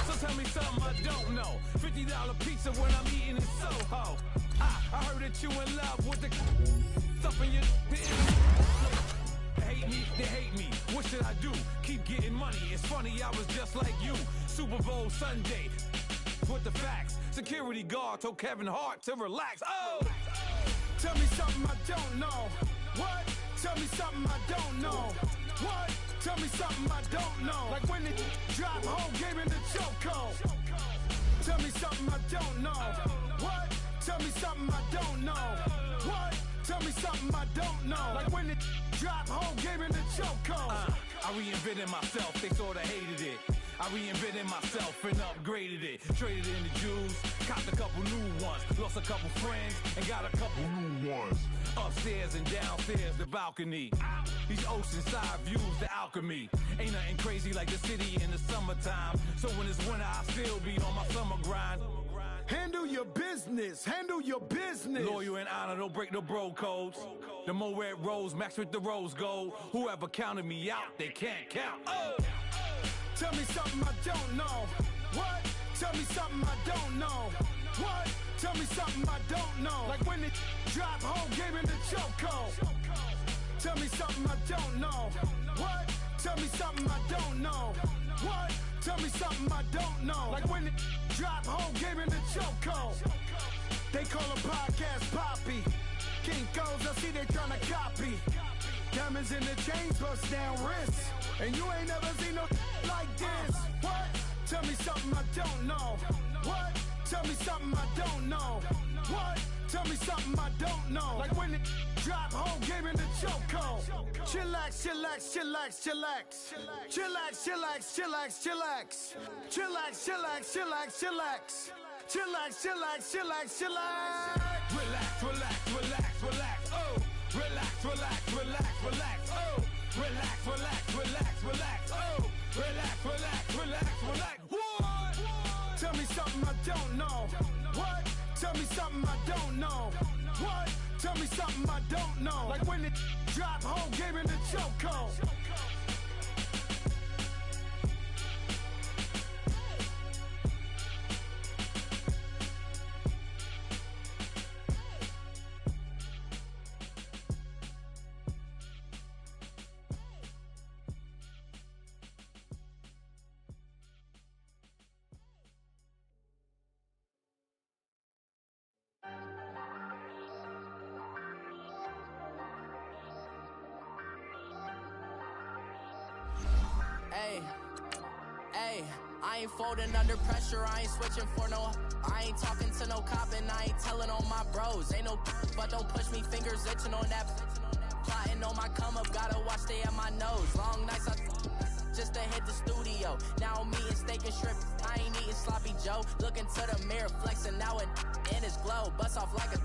[SPEAKER 5] So tell me something I don't know. $50 pizza when I'm eating in Soho. I heard that you in love with the stuff in your they hate me. What should I do? Keep getting money. It's funny, I was just like you. Super Bowl Sunday. With the facts. Security guard told Kevin Hart to relax. Oh! Tell me something I don't know. What? Tell me something I don't know. What? Tell me something I don't know. Like when it drop home, gave me the choke code. Tell me something I don't know. What? Tell me something I don't know. What? Tell me something I don't know. Like when it drop home, gave me the choke code. I reinvented myself, they sorta hated it. I reinvented myself and upgraded it. Traded in the Jews, copped a couple new ones. Lost a couple friends and got a couple new ones. Upstairs and downstairs, the balcony. These oceanside views, the alchemy. Ain't nothing crazy like the city in the summertime. So when it's winter, I still be on my summer grind.
[SPEAKER 6] Handle your business. Handle your business.
[SPEAKER 5] Loyal and honor, don't break the bro codes. The more red rose match with the rose gold. Whoever counted me out, they can't count. Oh!
[SPEAKER 6] Tell me something I don't know. What? Tell me something I don't know. What? Tell me something I don't know. Like when it drop home, game in the chokehold. Tell me something I don't know. What? Tell me something I don't know. What? Tell me something I don't know. Like when it drop home, game in the chokehold. They call a podcast Poppy. Kinkos, I see they tryna copy. Diamonds in the chains, bust down wrists. And you ain't never seen no like this. What? Tell me something I don't know. What? Tell me something I don't know. What? Tell me something I don't know. Like when it drop home, game in the chokehold. Chillax, chillax, chillax, chillax. Chillax, chillax, chillax, chillax. Chillax, chillax, chillax, chillax. Chillax, chillax, chillax, chillax.
[SPEAKER 5] Relax, relax, relax, relax. Oh! Relax, relax, relax, relax. Oh! Relax, relax, relax, relax. Oh! Relax, relax, relax, relax. What?
[SPEAKER 6] Tell me something I don't know. What? Tell me something I don't know. What? Tell me something I don't know. Like when it drop home, game in the chokehold.
[SPEAKER 7] Hey, I ain't folding under pressure, I ain't switching for no. I ain't talking to no cop and I ain't telling on my bros. Ain't no but don't push me, fingers itching on that. Plotting on my come up, gotta watch stay at my nose. Long nights I just to hit the studio. Now I'm eating steak and shrimp, I ain't eating sloppy Joe. Looking to the mirror, flexing now it in his glow. Bust off like a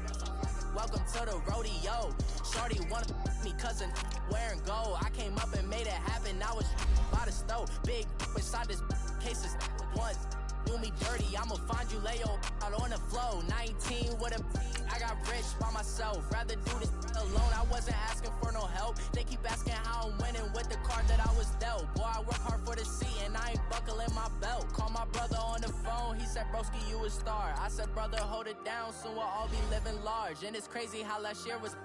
[SPEAKER 7] welcome to the rodeo. Shorty wanna me cousin wearing gold. I came up and made it happen, now it's by the stove. Big inside this cases once do me dirty, I'ma find you lay your out on the floor. 19 with a I got rich by myself, rather do this alone. I wasn't asking for no help, they keep asking how I'm winning with the card that I was dealt. Boy, I work hard for the seat and I ain't buckling my belt. Call my brother on the phone, he said broski you a star. I said brother hold it down, soon we'll all be living large. And it's crazy how last year was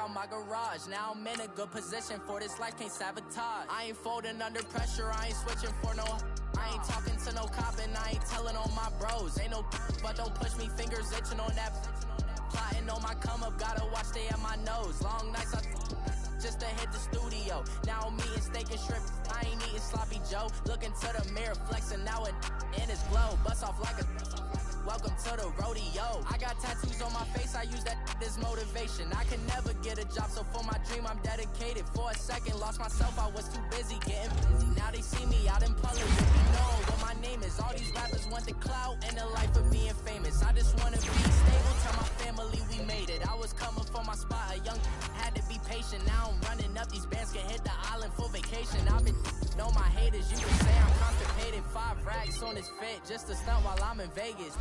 [SPEAKER 7] on my garage. Now I'm in a good position for this life, can't sabotage. I ain't folding under pressure, I ain't switching for no. I ain't talking to no cop and I ain't telling on my bros. Ain't no but don't push me, fingers itching on that. Plotting on my come up, gotta watch stay at my nose. Long nights I just to hit the studio. Now I'm eating steak and shrimp, I ain't eating sloppy Joe. Looking to the mirror, flexing now it in his glow. Bust off like a welcome to the rodeo. I got tattoos on my face, I use that as motivation. I can never get a job, so for my dream I'm dedicated. For a second, lost myself, I was too busy getting busy. Now they see me out in public, you know what my name is. All these rappers want the clout and the life of being famous. I just wanna be stable, tell my family we made it. I was coming for my spot, a young had to be patient. Now I'm running up, these bands can hit the island for vacation. I've been know my haters, you can say I'm constipated. 5 racks on his fit, just to stunt while I'm in Vegas.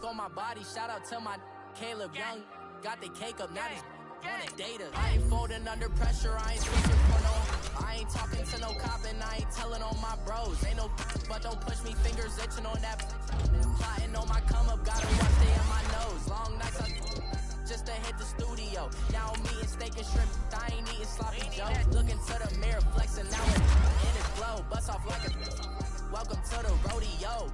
[SPEAKER 7] On my body, shout out to my Caleb Young. Got the cake up, now these wanna data. I ain't folding under pressure, I ain't switching for no. I ain't talking to no cop and I ain't telling on my bros. Ain't no but don't push me, fingers itching on that. Plotting on my come up, gotta watch stay at my nose. Long nights I just to hit the studio. Now I'm eating steak and shrimp, I ain't eating sloppy Joe. Looking to the mirror, flexing now it in his glow. Bust off like a welcome to the rodeo.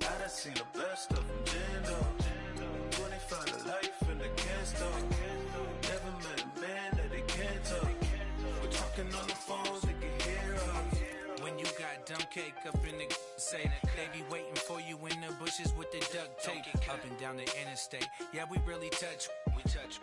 [SPEAKER 8] I done seen the best of them jammed up. When they find a life in the can't stop. Never met a man that they can't talk. We're talking on the phones, they can hear us.
[SPEAKER 9] When you got dumped cake up in the say they be waiting for you in the bushes with the duct tape. Up and down the interstate, yeah, we really touch. We touch.